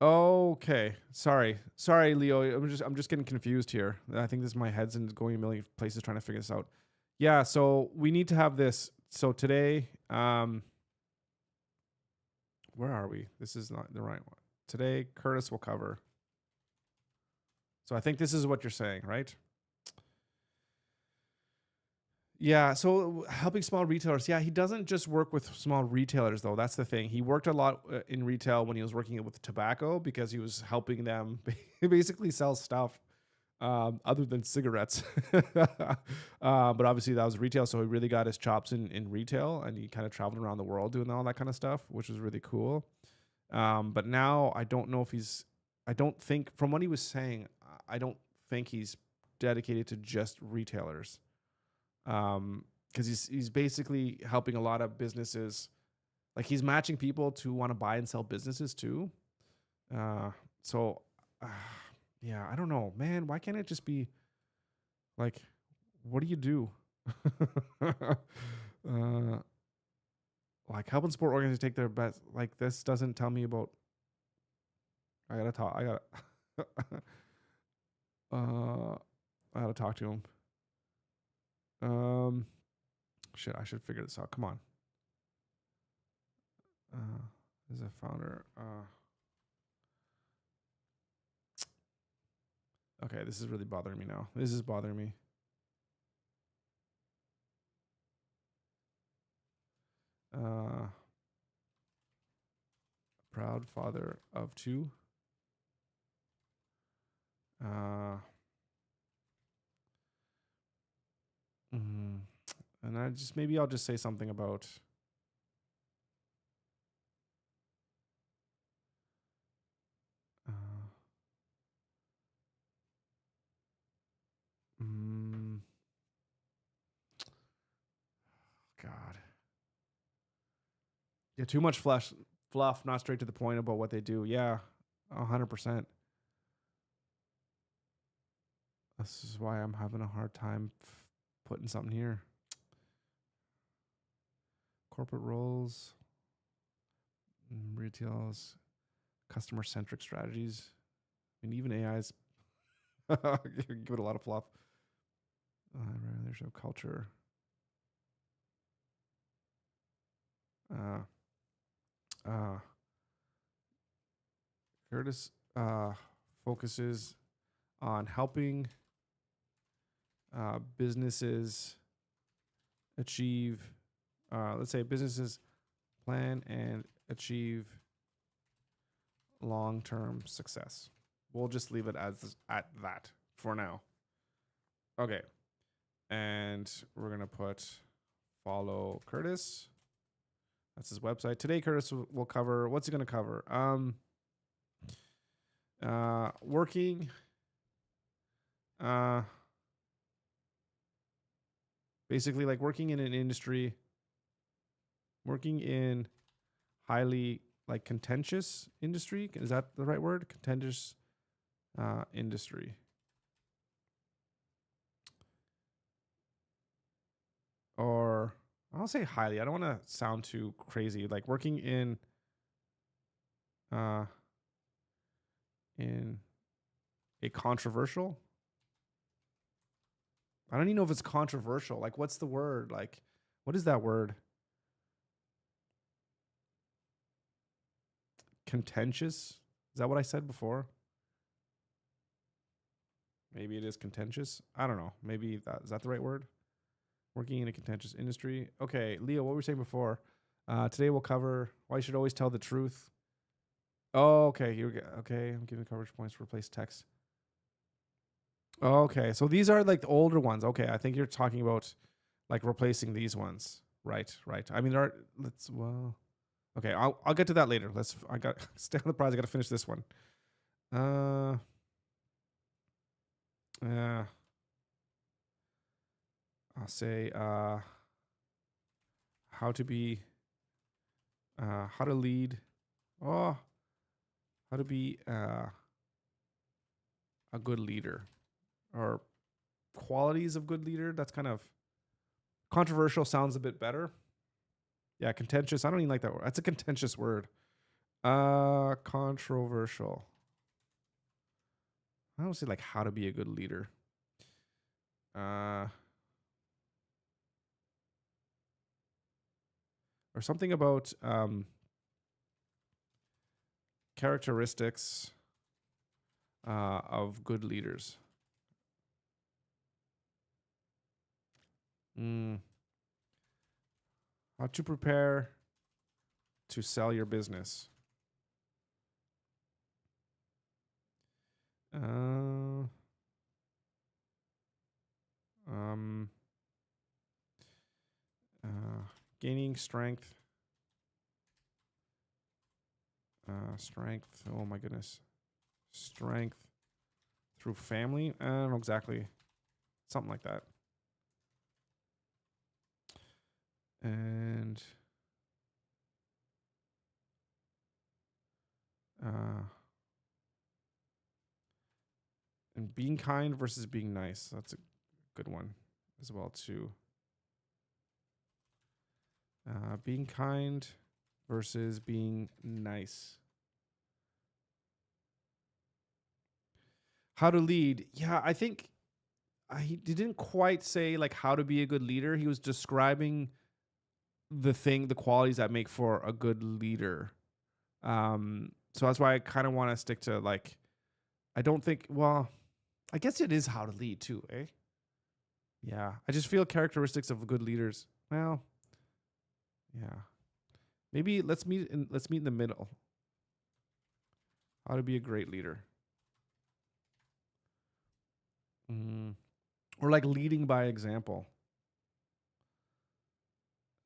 Okay, sorry, Leo. I'm just getting confused here. I think this is my head's going a million places trying to figure this out. Yeah, so we need to have this. So today, where are we? This is not the right one. Today, Curtis will cover. So I think this is what you're saying, right? Yeah, so helping small retailers. Yeah, he doesn't just work with small retailers though. That's the thing. He worked a lot in retail when he was working with tobacco because he was helping them basically sell stuff other than cigarettes. But obviously that was retail, so he really got his chops in retail, and he kind of traveled around the world doing all that kind of stuff, which was really cool. But now I don't know if I don't think, from what he was saying, I don't think he's dedicated to just retailers. Because he's basically helping a lot of businesses, like he's matching people to want to buy and sell businesses too. So yeah, I don't know, man. Why can't it just be like, what do you do? Like helping sport organizations take their best. Like this doesn't tell me about. I gotta talk. I gotta talk to him. Shit, I should figure this out. Come on. As a founder. Okay, this is really bothering me now. This is bothering me. Proud father of two. And maybe I'll just say something about God. Yeah, too much fluff, not straight to the point about what they do. Yeah, 100%. This is why I'm having a hard time putting something here. Corporate roles, retails, customer-centric strategies. I mean, even AI's give it a lot of fluff. There's no culture. Curtis focuses on helping businesses achieve, let's say businesses plan and achieve long-term success. We'll just leave it at that for now. Okay. And we're going to put follow Curtis. That's his website. Today, Curtis will cover, what's he going to cover? Working. Uh, basically, like working in an industry, working in highly like contentious industry. Is that the right word? Contentious industry. Or I'll say highly. I don't want to sound too crazy. Like working uh in a controversial. I don't even know if it's controversial. Like what's the word? Like what is that word? Contentious? Is that what I said before? Maybe it is contentious. I don't know. Maybe that is that the right word? Working in a contentious industry. Okay, Leo, what were we saying before? Today we'll cover why you should always tell the truth. Oh, okay. Here we go. Okay, I'm giving coverage points to replace text. Okay, so these are like the older ones. Okay, I think you're talking about like replacing these ones. Right, right. I mean, there are. Let's well. Okay, I'll get to that later. Let's. I got stay on the prize. I got to finish this one. Uh. Uh. I'll say how to be. How to lead. Oh, how to be a good leader, or qualities of good leader. That's kind of controversial. Sounds a bit better. Yeah, contentious. I don't even like that word. That's a contentious word. Controversial. I don't say like how to be a good leader. Or something about characteristics of good leaders. How to prepare to sell your business. Gaining strength. Strength. Oh my goodness. Strength through family. I don't know exactly. Something like that. And and being kind versus being nice. That's a good one as well too. Being kind versus being nice. How to lead. Yeah, I think he didn't quite say like how to be a good leader. He was describing the qualities that make for a good leader. So that's why I kind of want to stick to like, I don't think, well, I guess it is how to lead too, eh? Yeah. I just feel characteristics of good leaders. Well, yeah. Maybe let's meet in the middle. How to be a great leader. Or like leading by example.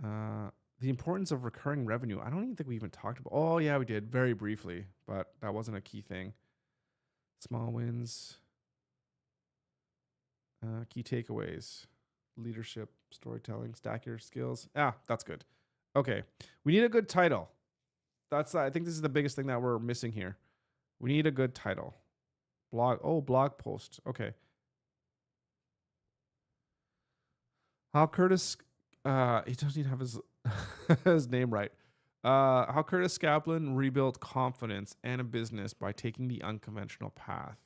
The importance of recurring revenue. I don't even think we even talked about. Oh yeah, we did very briefly, but that wasn't a key thing. Small wins. Key takeaways. Leadership, storytelling, stack your skills. That's good. Okay. We need a good title. I think this is the biggest thing that we're missing here. We need a good title. Blog post. Okay. How Curtis he doesn't even have his his name right. How Curtis Kaplan rebuilt confidence and a business by taking the unconventional path.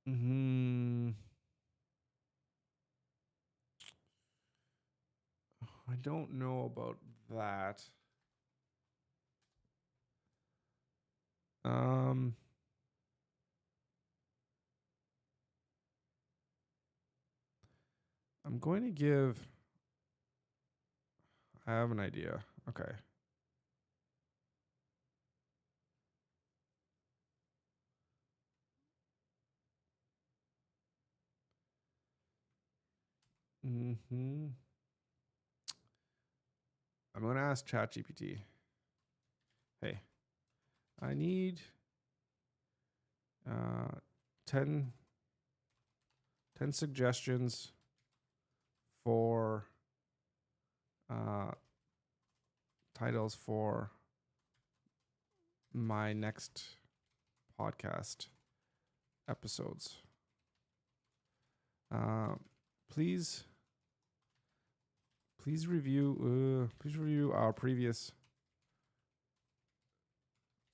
I don't know about that. I'm going to give. I have an idea. Okay. I'm going to ask ChatGPT, hey, I need 10 suggestions for titles for my next podcast episodes. Please review our previous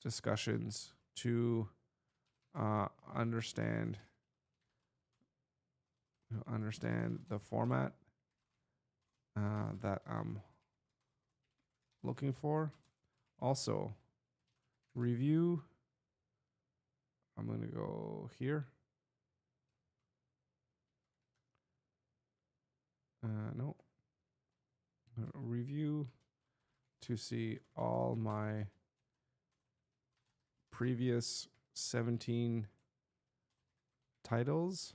discussions to understand the format that I'm looking for. Also, review. I'm going to go here. No. Review to see all my previous 17 titles.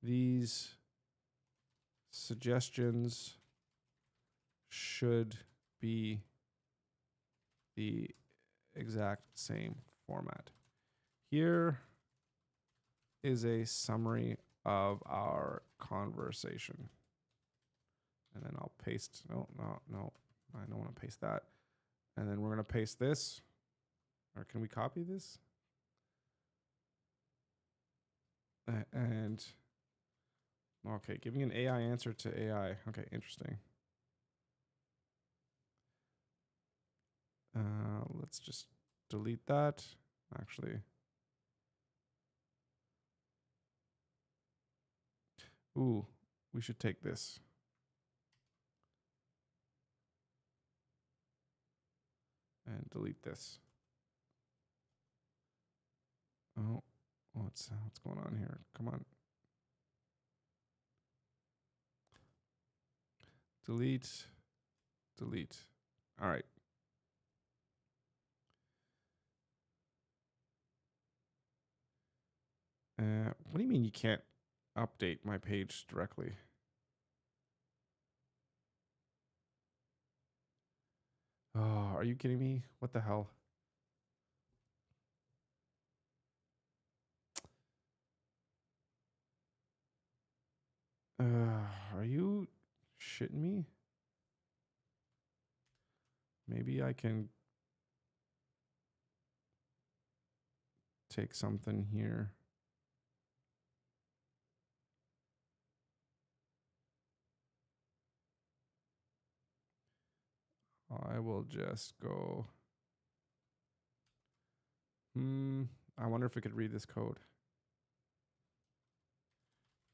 These suggestions should be the exact same format. Here is a summary of our conversation. And then I'll paste, no, I don't want to paste that. And then we're going to paste this. Or can we copy this? And, okay, giving an AI answer to AI. Okay, interesting. Let's just delete that. Actually, ooh, we should take this. And delete this. Oh, what's going on here? Come on. Delete. All right. What do you mean you can't update my page directly? Oh, are you kidding me? What the hell? Are you shitting me? Maybe I can take something here. I will just go. I wonder if we could read this code.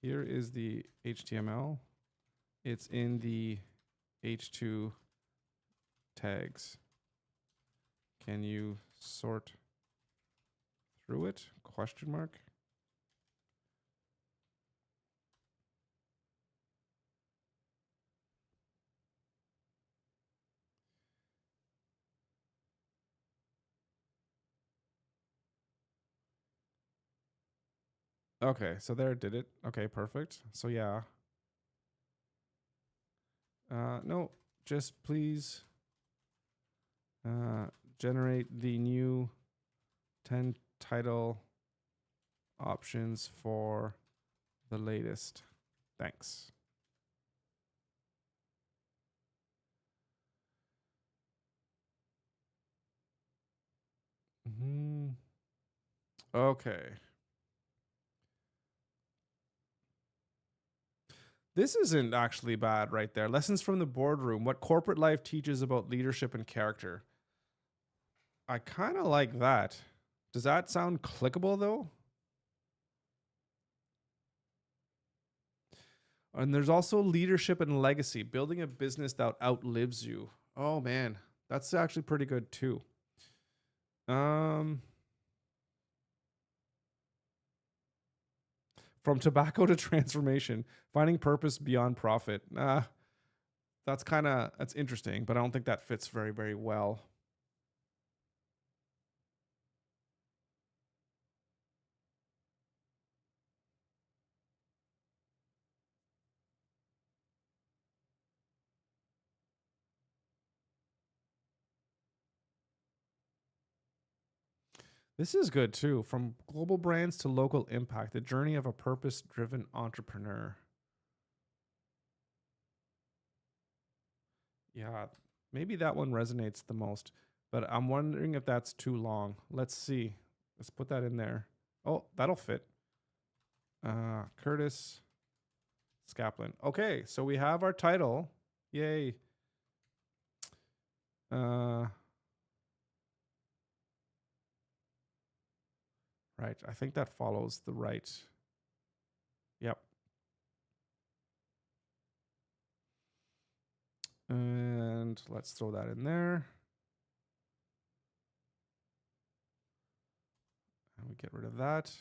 Here is the HTML. It's in the H2 tags. Can you sort through it? Question mark. Okay, so there it did it. Okay, perfect. So yeah. No, just please generate the new 10 title options for the latest. Thanks. Okay. This isn't actually bad right there. Lessons from the boardroom. What corporate life teaches about leadership and character. I kind of like that. Does that sound clickable though? And there's also leadership and legacy, building a business that outlives you. Oh man, that's actually pretty good too. From tobacco to transformation, finding purpose beyond profit. That's interesting, but I don't think that fits very, very well. This is good too. From global brands to local impact, the journey of a purpose-driven entrepreneur. Yeah, maybe that one resonates the most, but I'm wondering if that's too long. Let's see. Let's put that in there. Oh, that'll fit. Curtis Skaplin. Okay, so we have our title. Yay. Right. I think that follows the right. Yep. And let's throw that in there. And we get rid of that.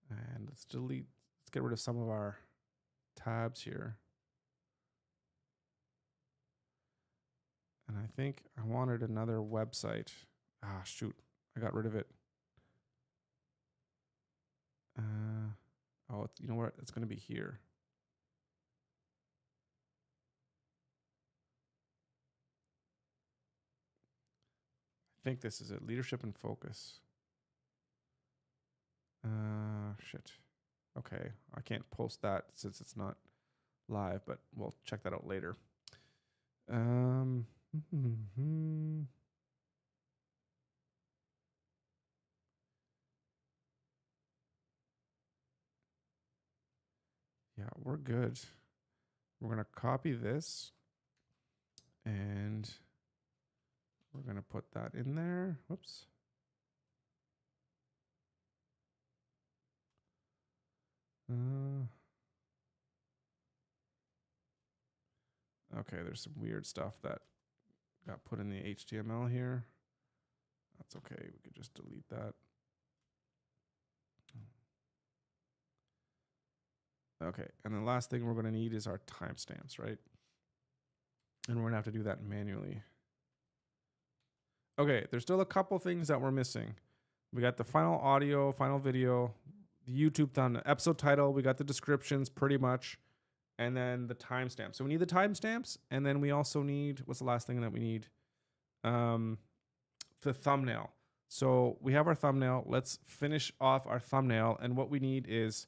And let's delete, let's get rid of some of our tabs here. And I think I wanted another website. Ah, shoot. I got rid of it. Oh, you know what? It's going to be here. I think this is it. Leadership and focus. Shit. Okay. I can't post that since it's not live, but we'll check that out later. Yeah, we're good. We're going to copy this and we're going to put that in there. Whoops. Okay, there's some weird stuff that got put in the HTML here. That's okay. We could just delete that. Okay, and the last thing we're going to need is our timestamps, right? And we're going to have to do that manually. Okay, there's still a couple things that we're missing. We got the final audio, final video, the YouTube thumbnail, episode title. We got the descriptions pretty much, and then the timestamps. So we need the timestamps, and then we also need, what's the last thing that we need? The thumbnail. So we have our thumbnail. Let's finish off our thumbnail, and what we need is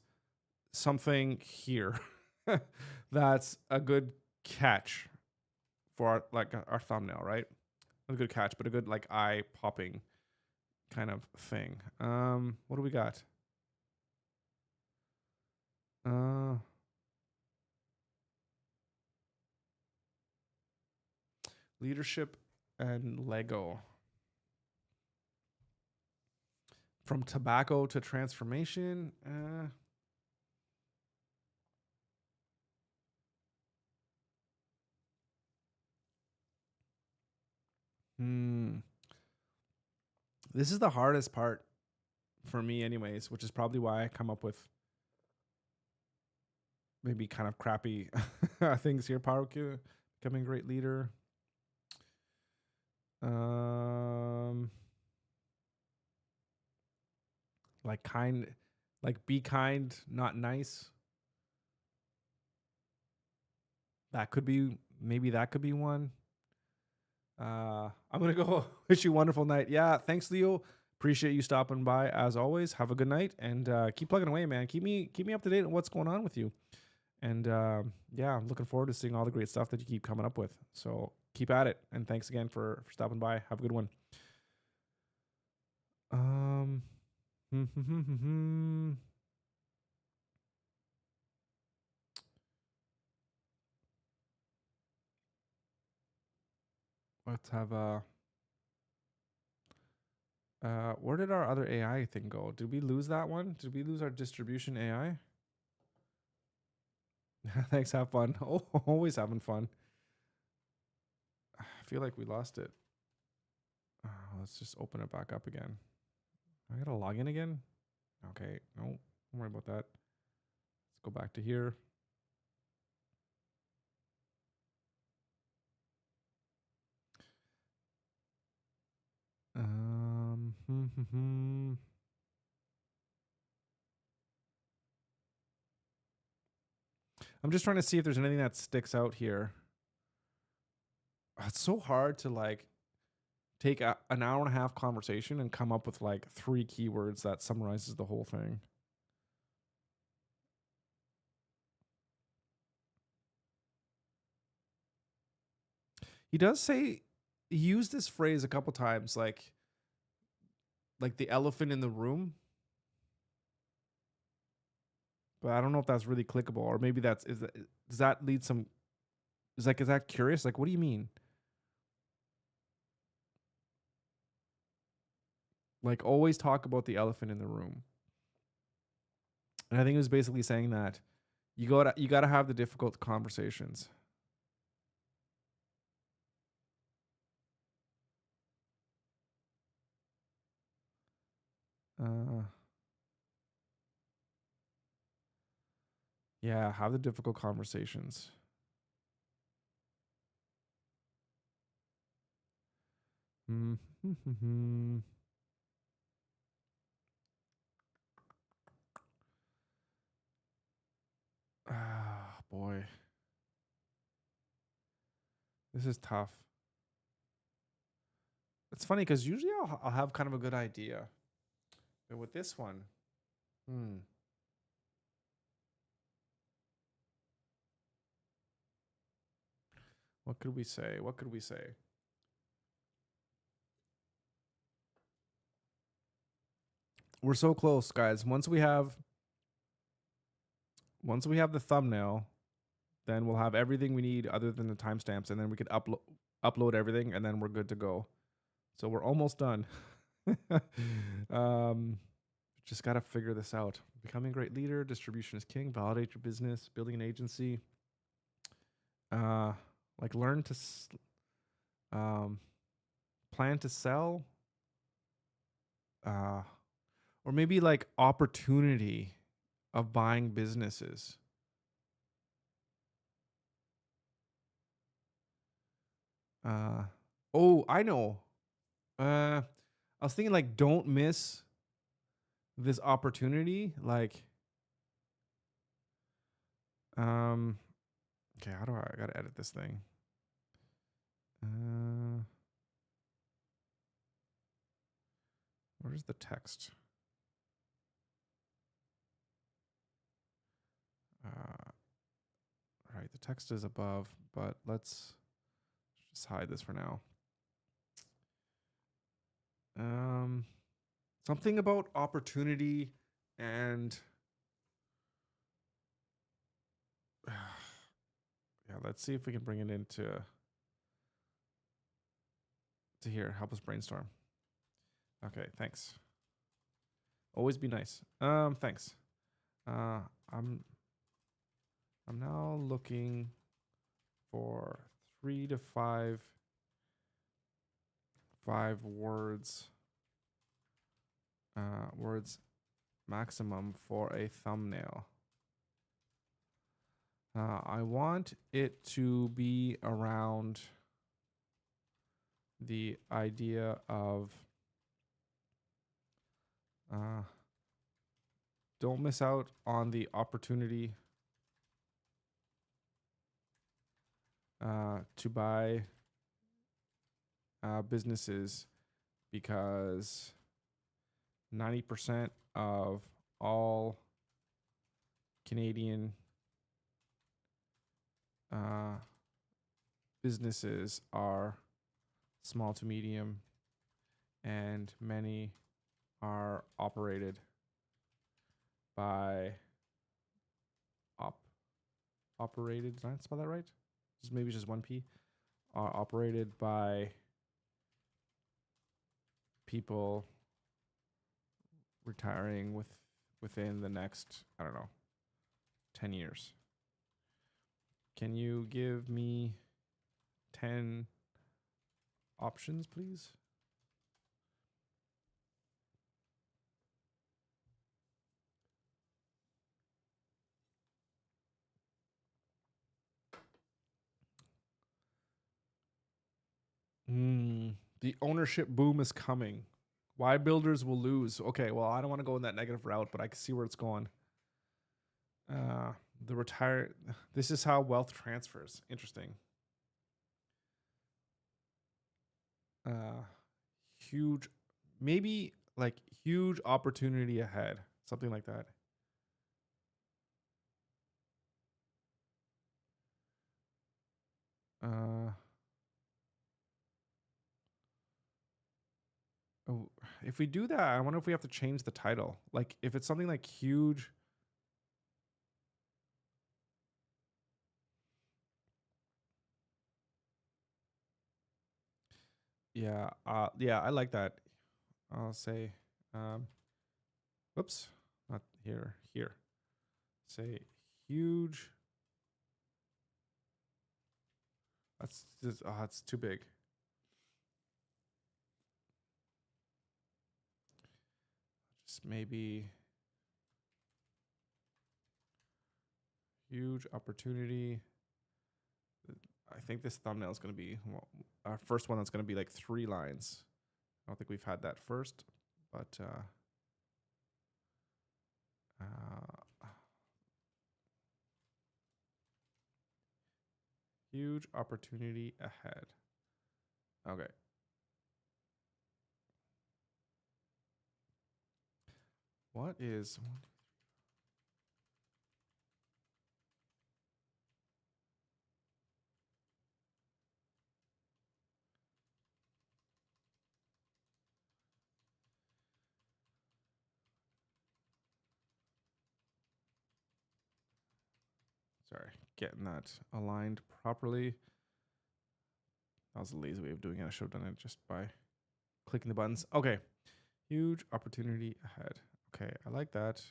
something here that's a good catch for our thumbnail, right? Not a good catch, but a good like eye popping kind of thing. What do we got? Leadership and Lego. From tobacco to transformation. This is the hardest part for me anyways, which is probably why I come up with maybe kind of crappy things here. Power Q, becoming a great leader. Like be kind, not nice. That could be, maybe that could be one. I'm going to go wish you a wonderful night. Yeah. Thanks, Leo. Appreciate you stopping by as always. Have a good night and keep plugging away, man. Keep me up to date on what's going on with you. And yeah, I'm looking forward to seeing all the great stuff that you keep coming up with. So keep at it. And thanks again for stopping by. Have a good one. Let's have where did our other AI thing go? Did we lose that one? Did we lose our distribution AI? Thanks, have fun. Oh, always having fun. I feel like we lost it. Let's just open it back up again. I gotta log in again? Okay, no, don't worry about that. Let's go back to here. I'm just trying to see if there's anything that sticks out here. It's so hard to like take an hour and a half conversation and come up with like 3 keywords that summarizes the whole thing. He does say, he used this phrase a couple times, like the elephant in the room. But I don't know if that's really clickable, or maybe does that lead some, is that curious? Like, what do you mean? Like, always talk about the elephant in the room. And I think it was basically saying that you gotta have the difficult conversations. Yeah, have the difficult conversations. Ah, boy. This is tough. It's funny because usually I'll have kind of a good idea. But with this one, what could we say? What could we say? We're so close, guys. Once we have the thumbnail, then we'll have everything we need other than the timestamps, and then we could upload everything, and then we're good to go. So we're almost done. Just got to figure this out. Becoming a great leader, distribution is king, validate your business, building an agency. Like learn to plan to sell, or maybe like opportunity of buying businesses. Oh, I know. I was thinking like don't miss this opportunity. Like, okay, how do I gotta edit this thing? Where's the text? Right, the text is above, but let's just hide this for now. Something about opportunity and yeah, let's see if we can bring it into here. Help us brainstorm. Okay, thanks. Always be nice. Thanks. I'm now looking for 3 to 5 words maximum for a thumbnail. I want it to be around the idea of don't miss out on the opportunity to buy businesses, because 90% of all Canadian businesses are small to medium, and many are operated by operated. Did I spell that right? Maybe just one P. Are operated by people retiring within the next, I don't know, 10 years. Can you give me 10 options, please? The ownership boom is coming. Why builders will lose. Okay, well, I don't want to go in that negative route, but I can see where it's going. This is how wealth transfers. Interesting. huge, maybe like huge opportunity ahead, something like that. Oh, if we do that, I wonder if we have to change the title. Like if it's something like huge. Yeah, yeah, I like that. I'll say, um, whoops, not here, here. Say huge. That's just, oh, it's too big. Just maybe huge opportunity. I think this thumbnail is going to be our first one that's going to be like 3 lines. I don't think we've had that first, but huge opportunity ahead. Okay. What is one? Sorry, getting that aligned properly. That was a lazy way of doing it. I should have done it just by clicking the buttons. Okay. Huge opportunity ahead. Okay, I like that.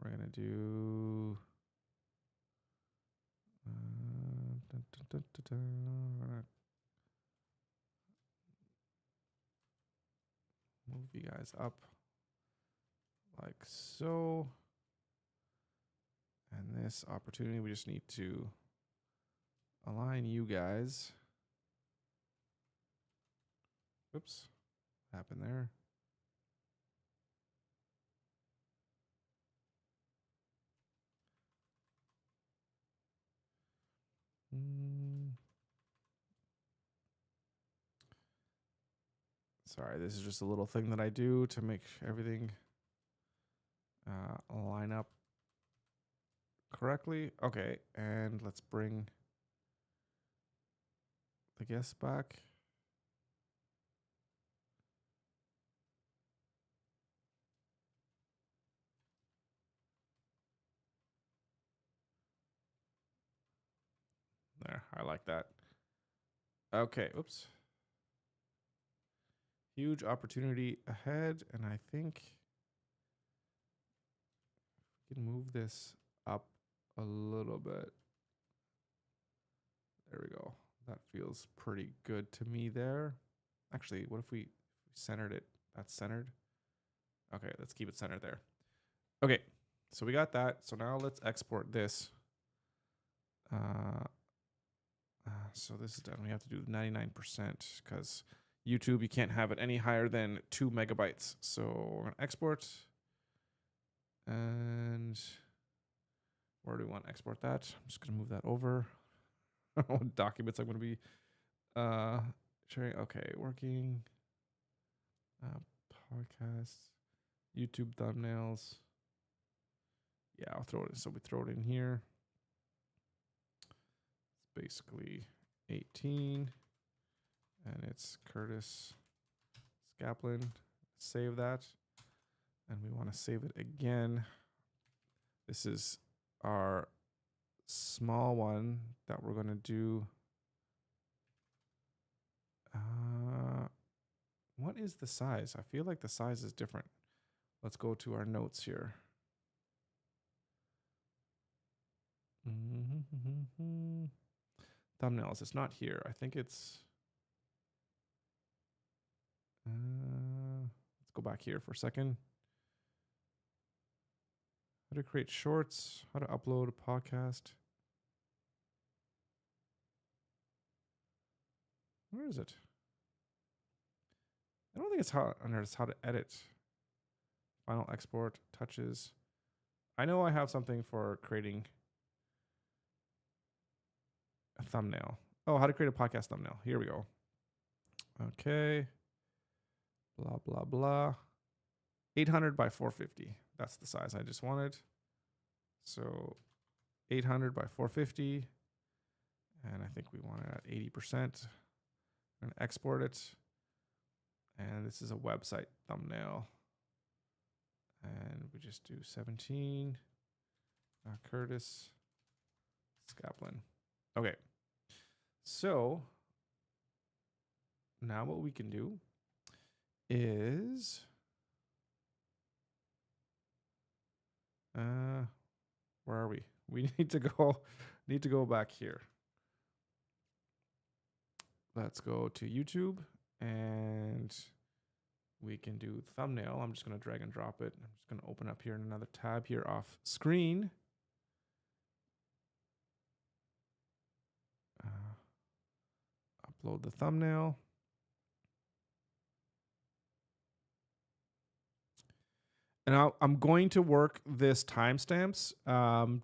We're going to do... move you guys up like so. And this opportunity, we just need to align you guys. Oops, what happened there? Sorry, this is just a little thing that I do to make everything line up correctly. Okay, and let's bring the guest back. There, I like that. Okay, oops. Huge opportunity ahead, and I think we can move this up a little bit. There we go. That feels pretty good to me there. Actually, what if we centered it? That's centered. Okay, let's keep it centered there. Okay, so we got that. So now let's export this. So this is done. We have to do 99% because YouTube, you can't have it any higher than 2 megabytes. So we're going to export. And where do we want to export that? I'm just going to move that over. What documents I'm going to be sharing. Okay, working. Podcasts. YouTube thumbnails. Yeah, I'll throw it. So we throw it in here. It's basically 18. And it's Curtis Skaplin. Save that. And we want to save it again. This is our small one that we're going to do. What is the size? I feel like the size is different. Let's go to our notes here. Thumbnails. It's not here. I think it's... let's go back here for a second. How to create shorts. How to upload a podcast. Where is it? I don't think it's how to edit. Final export, touches. I know I have something for creating a thumbnail. Oh, how to create a podcast thumbnail. Here we go. Okay. blah, blah, blah. 800 by 450. That's the size I just wanted. So 800 by 450. And I think we want it at 80%. I'm going to export it. And this is a website thumbnail. And we just do 17. Curtis Skaplin. Okay. So now what we can do is where are we? We need to go back here. Let's go to YouTube and we can do thumbnail. I'm just going to drag and drop it. I'm just going to open up here in another tab here off screen. Upload the thumbnail. And I'm going to work this timestamps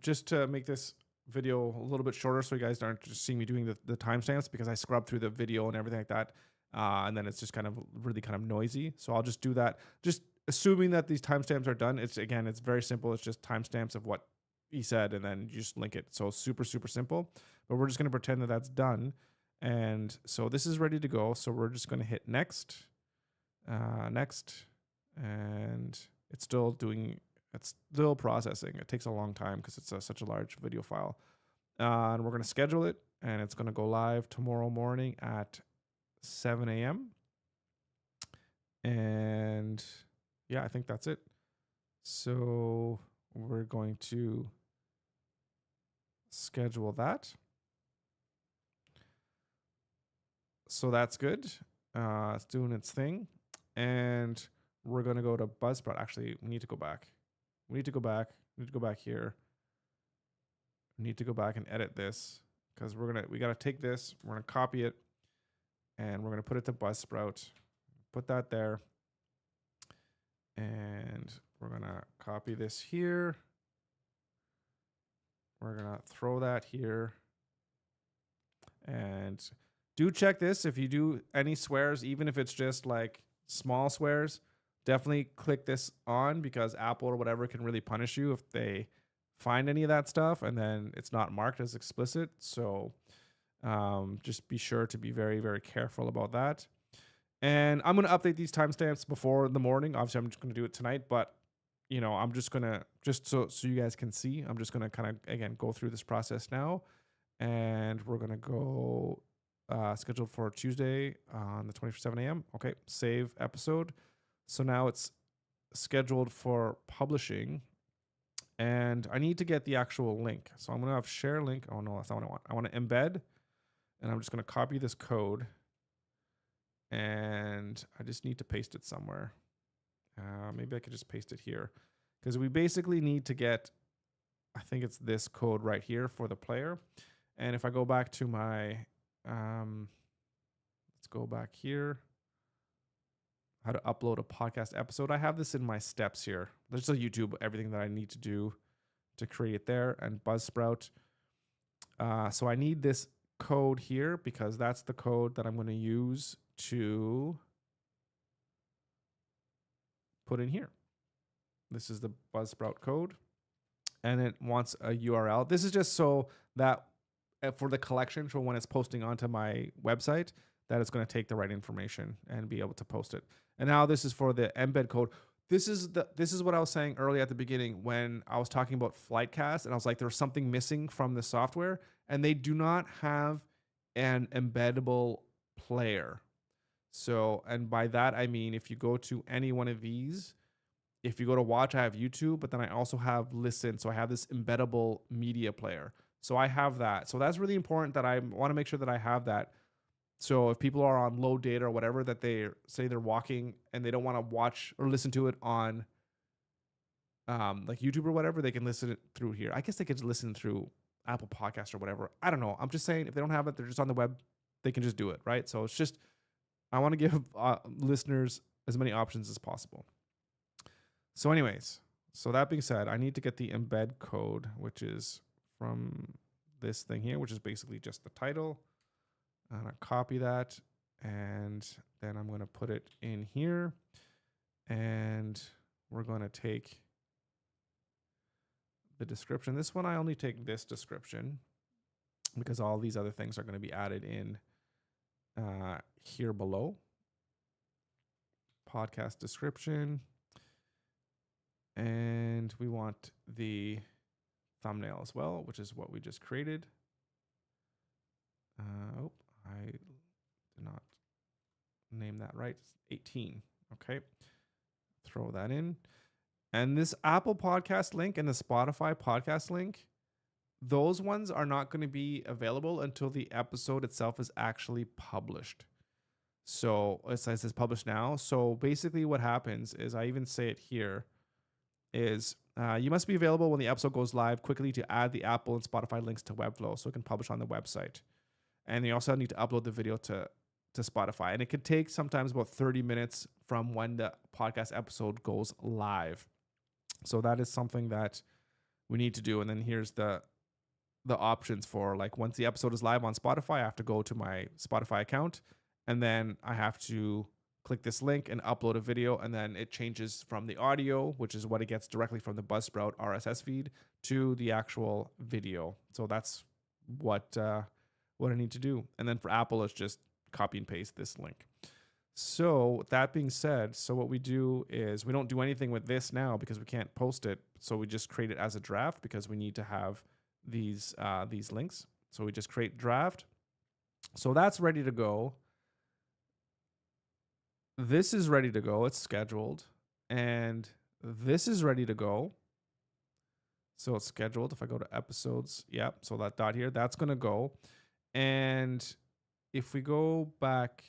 just to make this video a little bit shorter so you guys aren't just seeing me doing the timestamps, because I scrub through the video and everything like that. And then it's just kind of really kind of noisy. So I'll just do that. Just assuming that these timestamps are done. It's very simple. It's just timestamps of what he said, and then you just link it. So super, super simple. But we're just going to pretend that that's done. And so this is ready to go. So we're just going to hit next, next, and it's still processing. It takes a long time because it's such a large video file. And we're going to schedule it, and it's going to go live tomorrow morning at 7 a.m. And yeah, I think that's it. So we're going to schedule that. So that's good. It's doing its thing. And we're going to go to Buzzsprout. Actually, we need to go back. We need to go back here. We need to go back and edit this, because we got to take this. We're going to copy it, and we're going to put it to Buzzsprout. Put that there. And we're going to copy this here. We're going to throw that here. And do check this. If you do any swears, even if it's just like small swears, definitely click this on, because Apple or whatever can really punish you if they find any of that stuff and then it's not marked as explicit. So just be sure to be very, very careful about that. And I'm going to update these timestamps before the morning. Obviously, I'm just going to do it tonight, but I'm just going to, so you guys can see, I'm just going to kind of, again, go through this process now. And we're going to go scheduled for Tuesday on the 24th, 7 a.m. Okay, save episode. So now it's scheduled for publishing, and I need to get the actual link. So I'm going to have share link. Oh no, that's not what I want. I want to embed, and I'm just going to copy this code, and I just need to paste it somewhere. Maybe I could just paste it here, because we basically need to get, I think it's this code right here for the player. And if I go back to my, let's go back here. How to upload a podcast episode. I have this in my steps here. There's a YouTube, everything that I need to do to create it there, and Buzzsprout. So I need this code here, because that's the code that I'm going to use to put in here. This is the Buzzsprout code, and it wants a URL. This is just so that for the collection, for when it's posting onto my website, that it's going to take the right information and be able to post it. And now this is for the embed code. This is what I was saying earlier at the beginning when I was talking about Flightcast, and I was like, there's something missing from the software, and they do not have an embeddable player. So, and by that, I mean, if you go to any one of these, if you go to watch, I have YouTube, but then I also have listen. So I have this embeddable media player. So I have that. So that's really important, that I want to make sure that I have that. So if people are on low data or whatever, that they say they're walking and they don't want to watch or listen to it on like YouTube or whatever, they can listen it through here. I guess they could listen through Apple Podcasts or whatever. I don't know. I'm just saying, if they don't have it, they're just on the web, they can just do it, right? So it's just, I want to give listeners as many options as possible. So anyways, so that being said, I need to get the embed code, which is from this thing here, which is basically just the title. And I copy that, and then I'm going to put it in here, and we're going to take the description. This one, I only take this description because all these other things are going to be added in here below. Podcast description. And we want the thumbnail as well, which is what we just created. Oh, I did not name that right. It's 18. Okay. Throw that in. And this Apple Podcast link and the Spotify podcast link, those ones are not going to be available until the episode itself is actually published. So it says it's published now. So basically what happens is, I even say it here, is you must be available when the episode goes live quickly to add the Apple and Spotify links to Webflow so it can publish on the website. And you also need to upload the video to Spotify. And it could take sometimes about 30 minutes from when the podcast episode goes live. So that is something that we need to do. And then here's the options for, like, once the episode is live on Spotify, I have to go to my Spotify account, and then I have to click this link and upload a video, and then it changes from the audio, which is what it gets directly from the Buzzsprout RSS feed, to the actual video. So that's what I need to do. And then for Apple, it's just copy and paste this link. So that being said, so what we do is we don't do anything with this now because we can't post it. So we just create it as a draft because we need to have these links. So we just create draft. So that's ready to go. This is ready to go. It's scheduled. And this is ready to go. So it's scheduled. If I go to episodes, yep. So that dot here, that's going to go. And if we go back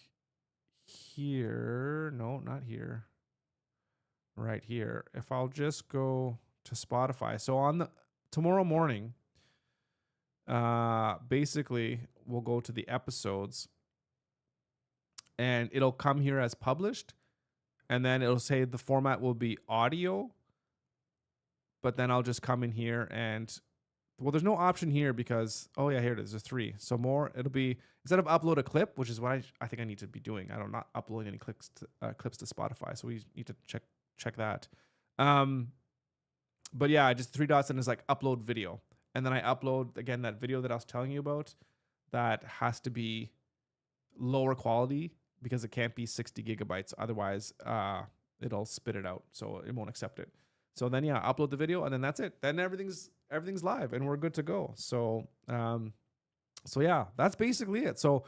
here, no, not here, right here. If I'll just go to Spotify. So on the tomorrow morning, basically we'll go to the episodes, and it'll come here as published, and then it'll say the format will be audio, but then I'll just come in here and, well, there's no option here because, oh yeah, here it is. There's 3. So more, it'll be, instead of upload a clip, which is what I think I need to be doing. I'm not uploading any clips to Spotify. So we need to check that. But yeah, just 3 dots and it's like upload video. And then I upload, again, that video that I was telling you about, that has to be lower quality because it can't be 60 gigabytes. Otherwise, it'll spit it out. So it won't accept it. So then, yeah, upload the video, and then that's it. Then everything's live and we're good to go. So, so yeah, that's basically it. So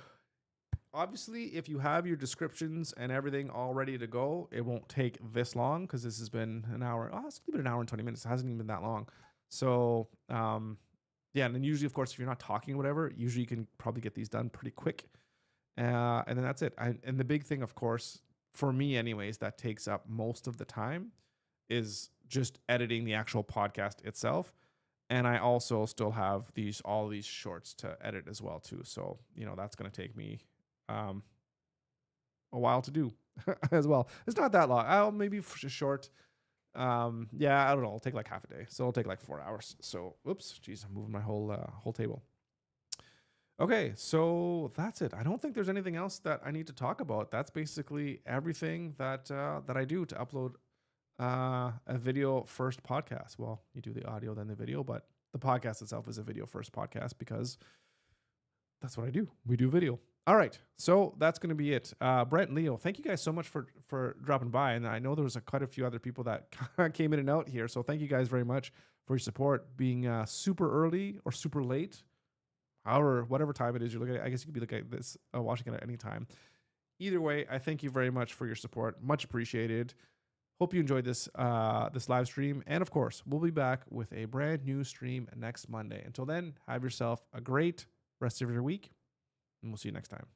obviously, if you have your descriptions and everything all ready to go, it won't take this long because this has been an hour. Oh, it's been an hour and 20 minutes. It hasn't even been that long. So, yeah, and then usually, of course, if you're not talking or whatever, usually you can probably get these done pretty quick. And then that's it. And the big thing, of course, for me anyways, that takes up most of the time is just editing the actual podcast itself. And I also still have all these shorts to edit as well too. So, that's going to take me a while to do as well. It's not that long. I'll maybe short. Yeah, I don't know. It'll take like half a day. So it'll take like 4 hours. So, oops, geez, I'm moving my whole table. Okay, so that's it. I don't think there's anything else that I need to talk about. That's basically everything that I do to upload a video first podcast. Well, you do the audio, then the video, but the podcast itself is a video first podcast because that's what I do. We do video. All right, so that's going to be it. Brent and Leo, thank you guys so much for dropping by. And I know there was quite a few other people that came in and out here. So thank you guys very much for your support, being super early or super late. However, whatever time it is you're looking at, I guess you could be looking at this, watching it at any time. Either way, I thank you very much for your support. Much appreciated. Hope you enjoyed this live stream. And of course, we'll be back with a brand new stream next Monday. Until then, have yourself a great rest of your week, and we'll see you next time.